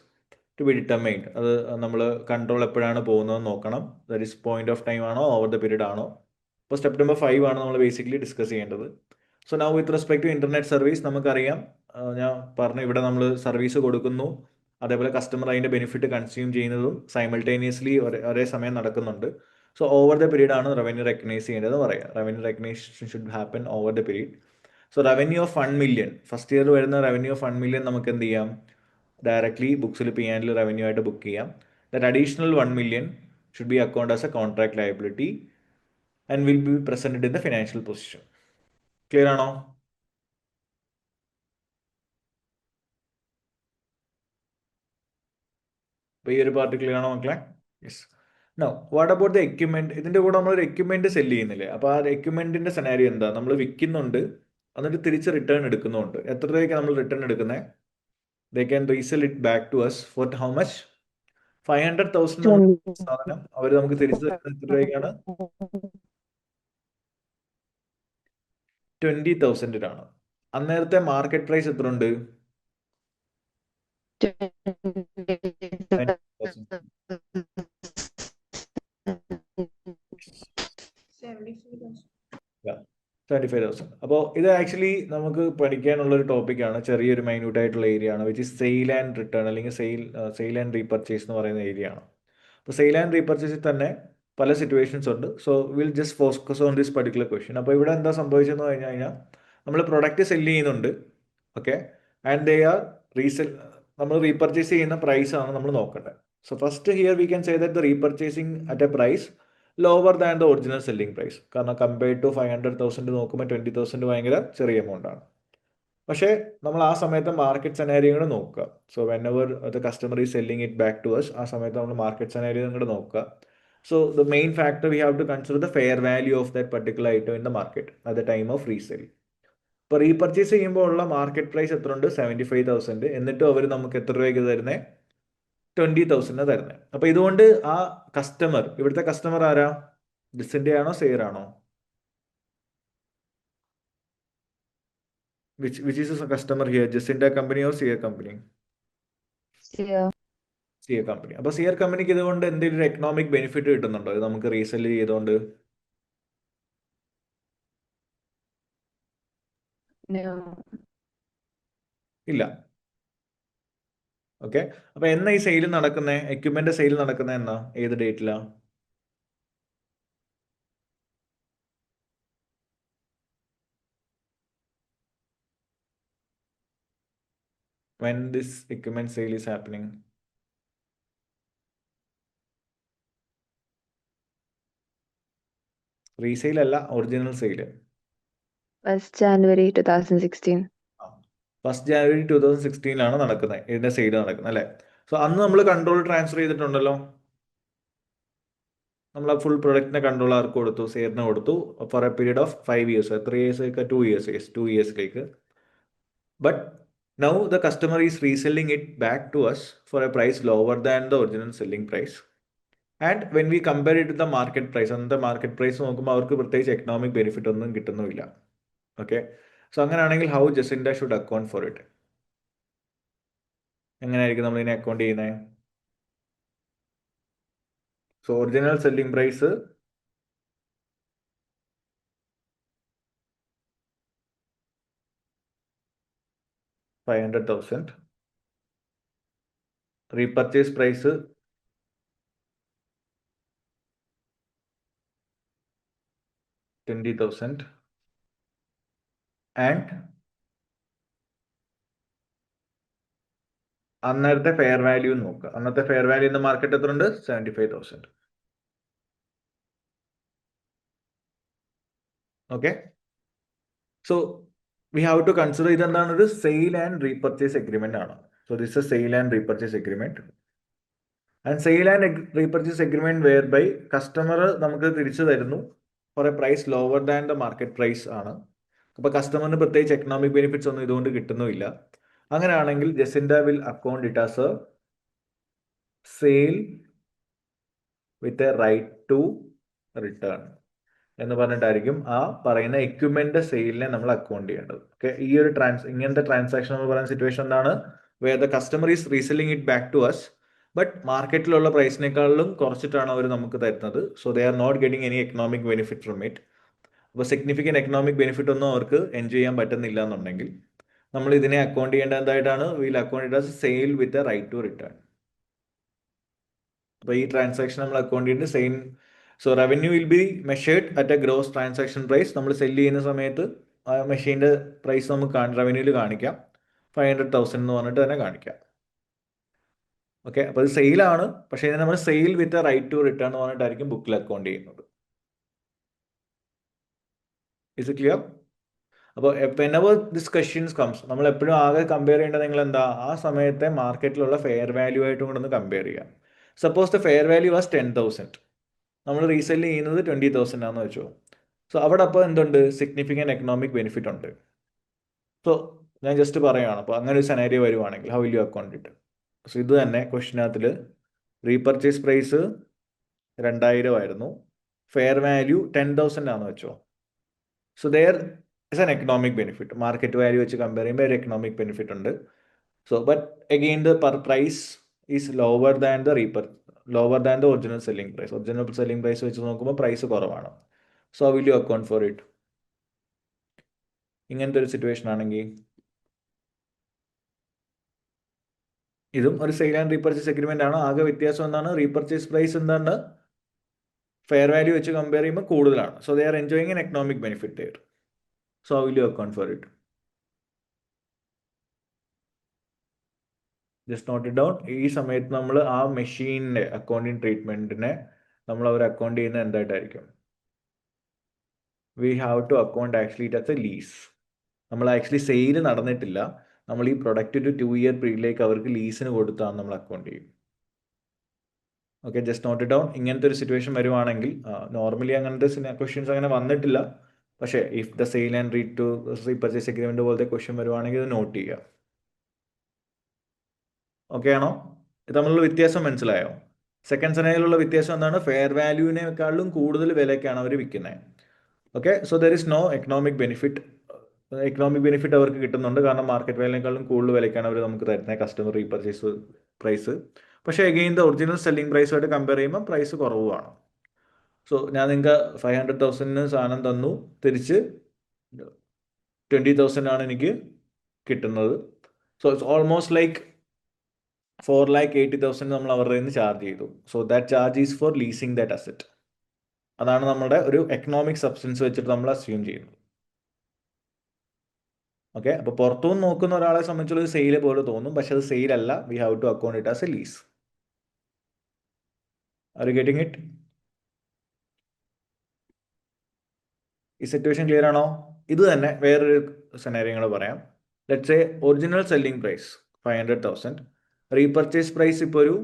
to be determined. അത് നമ്മൾ കൺട്രോൾ എപ്പോഴാണ് പോകുന്നത് നോക്കണം. That is point of time ആണോ ഓവർ ദ പീരീഡ് ആണോ? ഇപ്പോൾ സ്റ്റെപ്പ് നമ്പർ 5 ആണ് നമ്മൾ ബേസിക്കലി ഡിസ്കസ് ചെയ്യേണ്ടത്. So now with respect to internet service നമുക്കറിയാം, ഞാൻ പറഞ്ഞു ഇവിടെ നമ്മൾ സർവീസ് കൊടുക്കുന്നു, അതേപോലെ കസ്റ്റമർ അതിൻ്റെ ബെനിഫിറ്റ് കൺസ്യൂം ചെയ്യുന്നതും സൈമൾട്ടേനിയസ്ലി ഒരേ സമയം നടക്കുന്നുണ്ട്. സോ ഓവർ ദ പീരീഡ് ആണ് റവന്യൂ റെക്കഗ്നൈസ് ചെയ്യേണ്ടത് പറയാം. Revenue recognition should happen over the period. So revenue of 1 million, first year വരുന്ന റവന്യൂ ഓഫ് 1 മില്യൺ നമുക്ക് എന്ത് ചെയ്യാം? ഡയറക്ട്ലി ബുക്സിൽ P&L റവന്യൂ ആയിട്ട് ബുക്ക് ചെയ്യാം. That additional 1 million should be account as a contract liability and will be presented in the financial position. Clear ആണോ? അപ്പോൾ ഈ ഒരു പാർട്ട് ക്ലിയർ ആണോ മക്കളെ? Yes. No what about the equipment? ഇതിന്റെ കൂടെ നമ്മൾ ഒരു എക്യുപ്മെന്റ് സെല് ചെയ്യുന്നില്ലേ? അപ്പോൾ ആ എക്യുപ്മെന്റിന്റെ സെനാരിയോ എന്താ? നമ്മൾ വിൽക്കുന്നുണ്ട്, എന്നിട്ട് തിരിച്ച് റിട്ടേൺ എടുക്കുന്നുണ്ട്. എത്ര രൂപയ്ക്ക് നമ്മൾ റിട്ടേൺ എടുക്കുന്നത്? They can resell it back to us for how much? 500,000 നമ്മൾ സാധനം അവർ നമുക്ക് തിരിച്ചു തരുന്നത് എത്ര രൂപയ്ക്കാണ്? 20,000-നാണ്. അന്നേരത്തെ മാർക്കറ്റ് പ്രൈസ് എത്ര ഉണ്ട്? 75,000. അപ്പോൾ ഇത് ആക്ച്വലി നമുക്ക് പഠിക്കാനുള്ള ഒരു ടോപ്പിക്കാണ്, ചെറിയൊരു മൈന്യൂട്ട് ആയിട്ടുള്ള ഏരിയ ആണ്, which is sale and return അല്ലെങ്കിൽ സെയിൽ ആൻഡ് റീപർച്ചേസ് എന്ന് പറയുന്ന ഏരിയ ആണ്. അപ്പോൾ സെയിൽ ആൻഡ് റീപർച്ചേസിൽ തന്നെ പല സിറ്റുവേഷൻസ് ഉണ്ട്. So will just focus on this particular question. അപ്പോൾ ഇവിടെ എന്താ സംഭവിച്ചതെന്ന് പറഞ്ഞു കഴിഞ്ഞാൽ നമ്മൾ പ്രൊഡക്റ്റ് സെല് ചെയ്യുന്നുണ്ട്, okay, and they are resell. നമ്മൾ റീപർച്ചേസ് ചെയ്യുന്ന പ്രൈസ് ആണ് നമ്മൾ നോക്കേണ്ടത്. So first here we can say that the repurchasing at a price lower than the original selling price. കാരണം കമ്പയർഡ് ടു 500,000 നോക്കുമ്പോൾ 20,000 ഭയങ്കര ചെറിയ എമൗണ്ട് ആണ്. പക്ഷേ നമ്മൾ ആ സമയത്ത് മാർക്കറ്റ് സെനാരിയോ കൂടെ നോക്കുക. So whenever the customer is selling it back to us, ആ സമയത്ത് നമ്മൾ മാർക്കറ്റ് സെനാരിയോ കൂടെ നോക്കുക. So the main factor we have to consider the fair value of that particular item in the market at the time of resale. ഇപ്പോൾ repurchase ചെയ്യുമ്പോൾ ഉള്ള market price എത്ര ഉണ്ട്? 75,000. എന്നിട്ടും അവർ നമുക്ക് എത്ര രൂപയ്ക്ക് തരുന്നത്? 20,000 തരുന്നത്. അപ്പോൾ ഇതുകൊണ്ട് ആ കസ്റ്റമർ, ഇവിടുത്തെ കസ്റ്റമർ ആരാ? ഡിസിന്റെ ആണോ സെയർ ആണോ? Which is a customer here? Jacinda company or Sear company? Sear company. അപ്പോൾ സിയർ കമ്പനിക്ക് ഇതുകൊണ്ട് എന്തെങ്കിലും എക്കണോമിക് ബെനിഫിറ്റ് കിട്ടുന്നുണ്ടോ ഇത് നമുക്ക് റീസെൽ ചെയ്തുകൊണ്ട്? ഇല്ല. ഓക്കെ. അപ്പോൾ എന്നാ ഈ സെയിൽ നടക്കുന്നത്? എക്യുപ്മെന്റ് സെയിൽ നടക്കുന്നത് എന്നാ? ഏത് ഡേറ്റിലാ? When this equipment sale is happening? Resale അല്ല, original sale. 1st January 2016. First January 2016 നടക്കുന്നത്, ഇതിന്റെ സെയിൽ നടക്കുന്നത് അല്ലേ? സോ അന്ന് നമ്മൾ കൺട്രോൾ ട്രാൻസ്ഫർ ചെയ്തിട്ടുണ്ടല്ലോ. നമ്മൾ ആ ഫുൾ പ്രൊഡക്റ്റിന്റെ കൺട്രോൾ ആർക്ക് കൊടുത്തു? സെയറിന് കൊടുത്തു for a period of 5 years. 3 years 2 years, 2 yearsലേക്ക്. But now the customer is reselling it back to us for a price lower than the original selling price. And when we compare it the market price, അന്നത്തെ market price നോക്കുമ്പോൾ അവർക്ക് പ്രത്യേകിച്ച് economic benefit ഒന്നും കിട്ടുന്നുമില്ല. Okay. So അങ്ങനെയാണെങ്കിൽ how Jacinda should account for it? എങ്ങനെയായിരിക്കും നമ്മൾ ഇതിനെ അക്കൗണ്ട് ചെയ്യുന്നത്? So original selling price $500,000, repurchase price $20,000 and അന്നേരത്തെ ഫെയർ വാല്യൂ നോക്കുക. അന്നത്തെ ഫെയർ വാല്യൂ ഇന്ന് മാർക്കറ്റ് എത്ര ഉണ്ട്? 75,000. Okay, so we have to consider ഇതെന്താണ്? ഒരു സെയിൽ ആൻഡ് റീപർച്ചേസ് എഗ്രിമെന്റ് ആണ്. So this a sale and repurchase agreement. And sale and repurchase agreement whereby customer നമുക്ക് തിരിച്ചു തരുന്നു for a price lower than the market price ആണ്. അപ്പൊ കസ്റ്റമറിന് പ്രത്യേകിച്ച് എക്കണോമിക് ബെനിഫിറ്റ്സ് ഒന്നും ഇതുകൊണ്ട് കിട്ടുന്നുമില്ല. അങ്ങനെയാണെങ്കിൽ Jacinda will account it as a sale with a right to return എന്ന് പറഞ്ഞിട്ടായിരിക്കും ആ പറയുന്ന എക്യുപ്മെന്റ് സെയിലിനെ നമ്മൾ അക്കൗണ്ട് ചെയ്യേണ്ടത്. ഓക്കെ, ഈ ഒരു ഇങ്ങനത്തെ ട്രാൻസാക്ഷൻ നമ്മൾ പറയുന്ന സിറ്റുവേഷൻ എന്താണ്? Where the customer is reselling it back to us, but മാർക്കറ്റിലുള്ള പ്രൈസിനേക്കാളും കുറച്ചിട്ടാണ് അവർ നമുക്ക് തരുന്നത്. So they are not getting any economic benefit from it. അപ്പോൾ സിഗ്നിഫിക്കൻറ്റ് എക്കണോമിക് ബെനിഫിറ്റ് ഒന്നും അവർക്ക് എൻജോയ് ചെയ്യാൻ പറ്റുന്നില്ല എന്നുണ്ടെങ്കിൽ നമ്മൾ ഇതിനെ അക്കൗണ്ട് ചെയ്യേണ്ട എന്തായിട്ടാണ്? Will account it as sale with a right to return. അപ്പോൾ ഈ ട്രാൻസാക്ഷൻ നമ്മൾ അക്കൗണ്ട് ചെയ്യുന്നത് same. So revenue will be measured at a gross transaction price. നമ്മൾ സെല്ല് ചെയ്യുന്ന സമയത്ത് ആ മെഷീൻ്റെ പ്രൈസ് നമുക്ക് റവന്യൂവിൽ കാണിക്കാം, 500,000 എന്ന് പറഞ്ഞിട്ട് തന്നെ കാണിക്കാം. ഓക്കെ, അപ്പോൾ അത് സെയിലാണ്, പക്ഷേ ഇതിനെ നമ്മൾ sale with a right to return എന്ന് പറഞ്ഞിട്ടായിരിക്കും ബുക്കിൽ അക്കൗണ്ട് ചെയ്യുന്നത്. Is it clear? അപ്പോൾ whenever this questions comes, നമ്മൾ എപ്പോഴും ആകെ കമ്പയർ ചെയ്യേണ്ടത് നിങ്ങൾ എന്താ? ആ സമയത്തെ മാർക്കറ്റിലുള്ള ഫെയർ വാല്യൂ ആയിട്ടും കൂടെ ഒന്ന് കമ്പയർ ചെയ്യാം. Suppose the fair value was 10,000, നമ്മൾ റീസെല് ചെയ്യുന്നത് 20,000 ആണെന്ന് വെച്ചോ. സോ അവിടെ അപ്പോൾ എന്തുണ്ട്? സിഗ്നിഫിക്കൻറ്റ് എക്കണോമിക് ബെനിഫിറ്റ് ഉണ്ട്. സോ ഞാൻ ജസ്റ്റ് പറയുകയാണ്, അപ്പോൾ അങ്ങനെ ഒരു സെനാരിയോ വരുവാണെങ്കിൽ how will you account it? So ഇത് തന്നെ ക്വസ്റ്റിനകത്തിൽ റീപർച്ചേസ് പ്രൈസ് 2,000 ആയിരുന്നു, ഫെയർ വാല്യൂ 10,000 ആണെന്ന് വെച്ചോ. So there is an economic benefit. Market value വെച്ച് കമ്പയർ ചെയ്യുമ്പോൾ ഒരു എക്കണോമിക് ബെനിഫിറ്റ് ഉണ്ട്. So but again the price is lower than the original selling price. Original selling price വെച്ച് നോക്കുമ്പോൾ പ്രൈസ് കുറവാണ്. So will you account for it? ഇങ്ങനത്തെ ഒരു situation ആണെങ്കിൽ ഇതും ഒരു സെയിൽ ആൻഡ് റീപർച്ചേസ് എഗ്രിമെന്റ് ആണ്. ആകെ വ്യത്യാസം എന്താണ്? റീപർച്ചേസ് പ്രൈസ് എന്താണ്? ഫെയർ വാല്യൂ വെച്ച് കമ്പയർ ചെയ്യുമ്പോൾ കൂടുതലാണ്. So they are enjoying an economic benefit there. So will you account for it? Just note it down. ഈ സമയത്ത് നമ്മൾ ആ മെഷീനിന്റെ അക്കൗണ്ടിങ് ട്രീറ്റ്മെന്റിനെ നമ്മൾ അവർ അക്കൗണ്ട് ചെയ്യുന്നത് എന്തായിട്ടായിരിക്കും? We have to account actually it as a lease. നമ്മൾ ആക്ച്വലി സെയിൽ നടന്നിട്ടില്ല, നമ്മൾ ഈ പ്രൊഡക്റ്റ് ഒരു 2 ഇയർ പീരീഡിലേക്ക് അവർക്ക് ലീസിന് കൊടുത്താണ് നമ്മൾ അക്കൗണ്ട് ചെയ്യും. Okay, just note it down. ഇങ്ങനത്തെ ഒരു സിറ്റുവേഷൻ വരുവാണെങ്കിൽ, നോർമലി അങ്ങനത്തെ ക്വസ്റ്റ്യൻസ് അങ്ങനെ വന്നിട്ടില്ല, പക്ഷേ if the sale and repurchase agreement പോലത്തെ ക്വസ്റ്റ്യൻ വരുവാണെങ്കിൽ ഇത് നോട്ട് ചെയ്യുക. ഓക്കെ ആണോ? ഇത് തമ്മിലുള്ള വ്യത്യാസം മനസ്സിലായോ? സെക്കൻഡ് സെനയിലുള്ള വ്യത്യാസം എന്താണ്? ഫെയർ വാല്യൂവിനേക്കാളും കൂടുതൽ വിലയ്ക്കാണ് അവർ വിൽക്കുന്നത്. Okay, so there is no economic benefit. Economic benefit അവർക്ക് കിട്ടുന്നുണ്ട്, കാരണം മാർക്കറ്റ് വാല്യൂനേക്കാളും കൂടുതൽ വിലയ്ക്കാണ് അവർ നമുക്ക് തരുന്നത് കസ്റ്റമർ റീപർച്ചേസ് പ്രൈസ്. പക്ഷേ അഗെയിൻ ദ ഒറിജിനൽ സെല്ലിംഗ് പ്രൈസുമായിട്ട് കമ്പയർ ചെയ്യുമ്പോൾ പ്രൈസ് കുറവുമാണ്. സോ ഞാൻ നിങ്ങൾക്ക് 500,000 സാധനം തന്നു, തിരിച്ച് 20,000 ആണ് എനിക്ക് കിട്ടുന്നത്. സോ ഇറ്റ്സ് ഓൾമോസ്റ്റ് ലൈക്ക് 4,80,000 നമ്മൾ അവരുടെ നിന്ന് ചാർജ് ചെയ്തു. So that charge is for leasing that asset. അതാണ് നമ്മുടെ ഒരു എക്കണോമിക് സബ്സ്റ്റൻസ് വെച്ചിട്ട് നമ്മൾ അസ്യൂം ചെയ്യുന്നത്. ഓക്കെ, അപ്പോൾ പുറത്തുനിന്ന് നോക്കുന്ന ഒരാളെ സംബന്ധിച്ചുള്ള ഒരു സെയിൽ പോലെ തോന്നും, പക്ഷെ അത് സെയിൽ അല്ല. We have to account it as a lease. Are you getting it? ഈ സിറ്റുവേഷൻ ക്ലിയർ ആണോ? ഇത് തന്നെ വേറൊരു സെനാരിയോ കൂടെ പറയാം. Let's say original selling price 500,000, repurchase price ഇപ്പോൾ ഒരു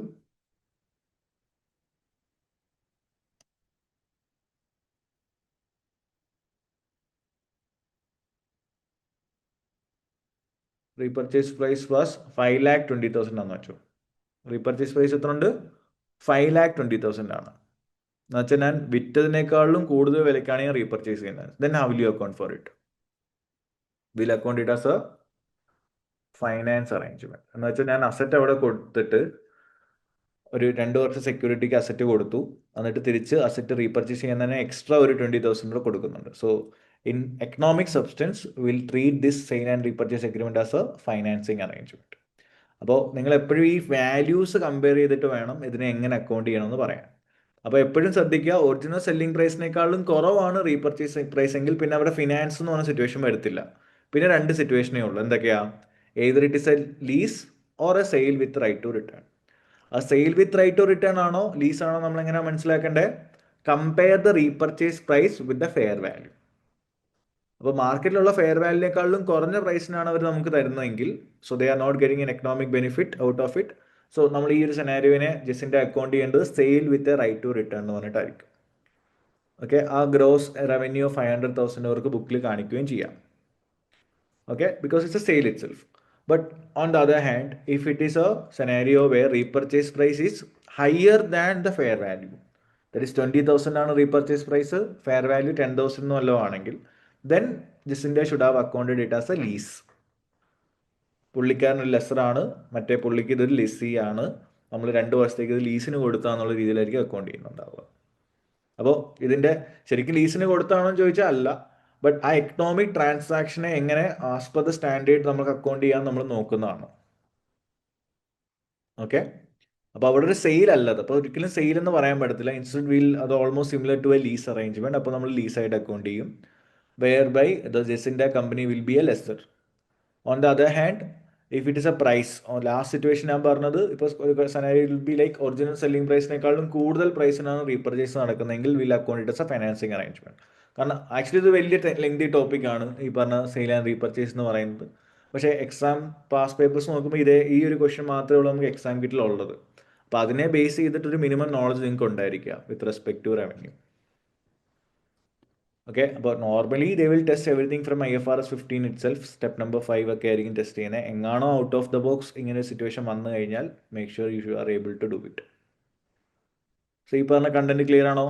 റീപർച്ചേസ് പ്രൈസ് വാസ് 5,20,000 ആണെന്ന് വെച്ചു. റീപർച്ചേസ് പ്രൈസ് എത്ര ഉണ്ട്? 5,20,000 ആണ്. എന്നുവെച്ചാൽ ഞാൻ വിറ്റതിനേക്കാളും കൂടുതൽ വിലക്കാണ് ഞാൻ റീപർച്ചേസ് ചെയ്യുന്നത്. Then how will you account for it? Will account it as A finance arrangement. എന്ന് വെച്ചാൽ ഞാൻ അസറ്റ് അവിടെ കൊടുത്തിട്ട് ഒരു 2 വർഷം സെക്യൂരിറ്റിക്ക് അസറ്റ് കൊടുത്തു, എന്നിട്ട് തിരിച്ച് അസറ്റ് റീപർച്ചേസ് ചെയ്യുന്നതിന് എക്സ്ട്രാ ഒരു 20,000 കൂടെ കൊടുക്കുന്നുണ്ട്. So in economic substance will treat this sale and repurchase agreement as A financing arrangement. അപ്പോൾ നിങ്ങൾ എപ്പോഴും ഈ വാല്യൂസ് കമ്പയർ ചെയ്തിട്ട് വേണം ഇതിനെ എങ്ങനെ അക്കൗണ്ട് ചെയ്യണമെന്ന് പറയാൻ. അപ്പോൾ എപ്പോഴും ശ്രദ്ധിക്കുക, ഒറിജിനൽ സെല്ലിംഗ് പ്രൈസിനേക്കാളും കുറവാണ് റീപർച്ചേസ് പ്രൈസ് എങ്കിൽ പിന്നെ അവിടെ ഫിനാൻസ് എന്ന് പറഞ്ഞ സിറ്റുവേഷൻ വരത്തില്ല. പിന്നെ 2 സിറ്റുവേഷനേ ഉള്ളൂ. എന്തൊക്കെയാ? Either it is a lease or a sale with right to return. ആ sale with right to return ആണോ ലീസ് ആണോ നമ്മൾ എങ്ങനെയാണ് മനസ്സിലാക്കേണ്ടത്? Compare the repurchase price with the fair value. അപ്പോൾ മാർക്കറ്റിലുള്ള ഫെയർ വാല്യൂനേക്കാളും കുറഞ്ഞ പ്രൈസിനാണ് അവർ നമുക്ക് തരുന്നതെങ്കിൽ, so they are not getting an economic benefit out of it. So നമ്മൾ ഈ ഒരു സെനാരിയോനെ ജസ്റ്റിൻ്റെ അക്കൗണ്ട് ചെയ്യേണ്ടത് sale with a right to return എന്ന് പറഞ്ഞിട്ടായിരിക്കും. ഓക്കെ, ആ ഗ്രോസ് റവന്യൂ 500,000 അവർക്ക് ബുക്കിൽ കാണിക്കുകയും ചെയ്യാം. Okay, because it's a sale itself. But on the other hand, if it is a scenario where repurchase price is higher than the fair value, that is 20,000 ആണ് repurchase price, fair value 10,000 വല്ലതും ആണെങ്കിൽ, then Jacinda should have accounted it as a lease. പുള്ളിക്കാരൻ ഒരു lesser ആണ്, മറ്റേ പുള്ളിക്ക് ഇതൊരു ലിസി ആണ്, നമ്മൾ 2 വർഷത്തേക്ക് ഇത് ലീസിന് കൊടുത്താന്നുള്ള രീതിയിലായിരിക്കും അക്കൗണ്ട് ചെയ്യുന്നുണ്ടാവുക. അപ്പോൾ ഇതിൻ്റെ ശരിക്കും ലീസിന് കൊടുത്താണോ എന്ന് ചോദിച്ചാൽ അല്ല, ബട്ട് ആ എക്കണോമിക് ട്രാൻസാക്ഷനെ എങ്ങനെ ആസ് പെർ ദ സ്റ്റാൻഡേർഡ് നമുക്ക് അക്കൗണ്ട് ചെയ്യാൻ നമ്മൾ നോക്കുന്നതാണ്. ഓക്കെ, അപ്പോൾ അവിടെ ഒരു സെയിൽ അല്ലത്. അപ്പോൾ ഒരിക്കലും സെയിൽ എന്ന് പറയാൻ പറ്റത്തില്ല. ഇൻസ്റ്റഡ് വിൽ അത് almost similar to a lease arrangement. അപ്പോൾ നമ്മൾ ലീസായിട്ട് അക്കൗണ്ട് ചെയ്യും. വെയർ ബൈ ദ ജെസിൻ്റെ company will be a lessor. On the other hand, if it is a price, last situation ഞാൻ പറഞ്ഞത്, ഇപ്പോൾ ഒരു scenario will be like original selling പ്രൈസിനേക്കാളും കൂടുതൽ പ്രൈസിനാണ് റീപർച്ചേസ് നടക്കുന്നതെങ്കിൽ will account it as a financing arrangement. കാരണം ആക്ച്വലി ഇത് വലിയ ലെങ്തി ടോപ്പിക്കാണ് ഈ പറഞ്ഞ സെയിൽ ആൻഡ് റീപർച്ചേസ് എന്ന് പറയുന്നത്. പക്ഷേ എക്സാം പാസ് പേപ്പേഴ്സ് നോക്കുമ്പോൾ ഈ ഒരു ക്വസ്റ്റ്യൻ മാത്രമേ ഉള്ളൂ നമുക്ക് എക്സാം കിറ്റിലുള്ളത്. അപ്പോൾ അതിനെ ബേസ് ചെയ്തിട്ടൊരു മിനിമം നോളജ് നിങ്ങൾക്ക് ഉണ്ടായിരിക്കുക with respect to revenue. Okay, അപ്പോൾ normally they will test everything from IFRS 15 itself. Step number 5 ഒക്കെ ആയിരിക്കും ടെസ്റ്റ് ചെയ്യുന്നത്. എങ്ങാണോ ഔട്ട് ഓഫ് ദ ബോക്സ് ഇങ്ങനെ ഒരു സിറ്റുവേഷൻ വന്നു കഴിഞ്ഞാൽ make sure you are able to do it. So ഈ പറഞ്ഞ കണ്ടന്റ് ക്ലിയർ ആണോ?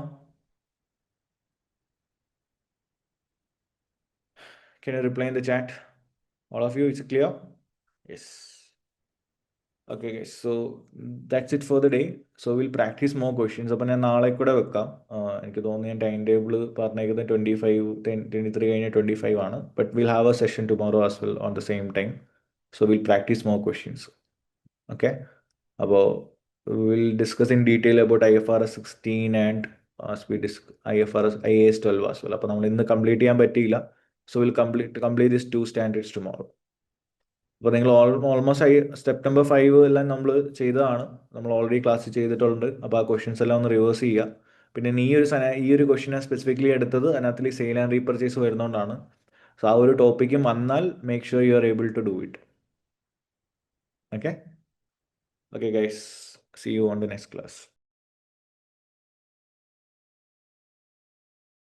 Can you reply in the chat? All of you, is it clear? Yes. Okay guys, so that's it for the day. So we'll practice more questions. അപ്പോൾ ഞാൻ നാളെ കൂടെ വെക്കാം. എനിക്ക് തോന്നുന്നു ഞാൻ ടൈം ടേബിൾ പറഞ്ഞേക്കുന്നത് 23 കഴിഞ്ഞ് 25 ആണ്. But will have a session tomorrow as well on the same time. So will practice more questions. Okay, അപ്പോൾ will discuss in detail about IFRS 16 and IFRS IAS 12 as well. അപ്പോൾ നമ്മൾ ഇന്ന് complete ചെയ്യാൻ പറ്റിയില്ല. So we'll complete these 2 standards tomorrow. അപ്പോൾ നിങ്ങൾ almost step number 5 എല്ലാം നമ്മൾ ചെയ്തതാണ്, നമ്മൾ ഓൾറെഡി ക്ലാസ് ചെയ്തിട്ടുണ്ട്. അപ്പോൾ ആ ക്വസ്റ്റ്യൻസ് എല്ലാം ഒന്ന് റിവേഴ്സ് ചെയ്യുക. പിന്നെ ഈ ഒരു ക്വസ്റ്റ്യനെ സ്പെസിഫിക്കലി എടുത്തത് അതിനകത്തിൽ സെയിൽ ആൻഡ് റീപർച്ചേസ് വരുന്നതുകൊണ്ടാണ്. സോ ആ ഒരു ടോപ്പിക്കും വന്നാൽ make sure you are able to do it. Okay guys, see you on the next class.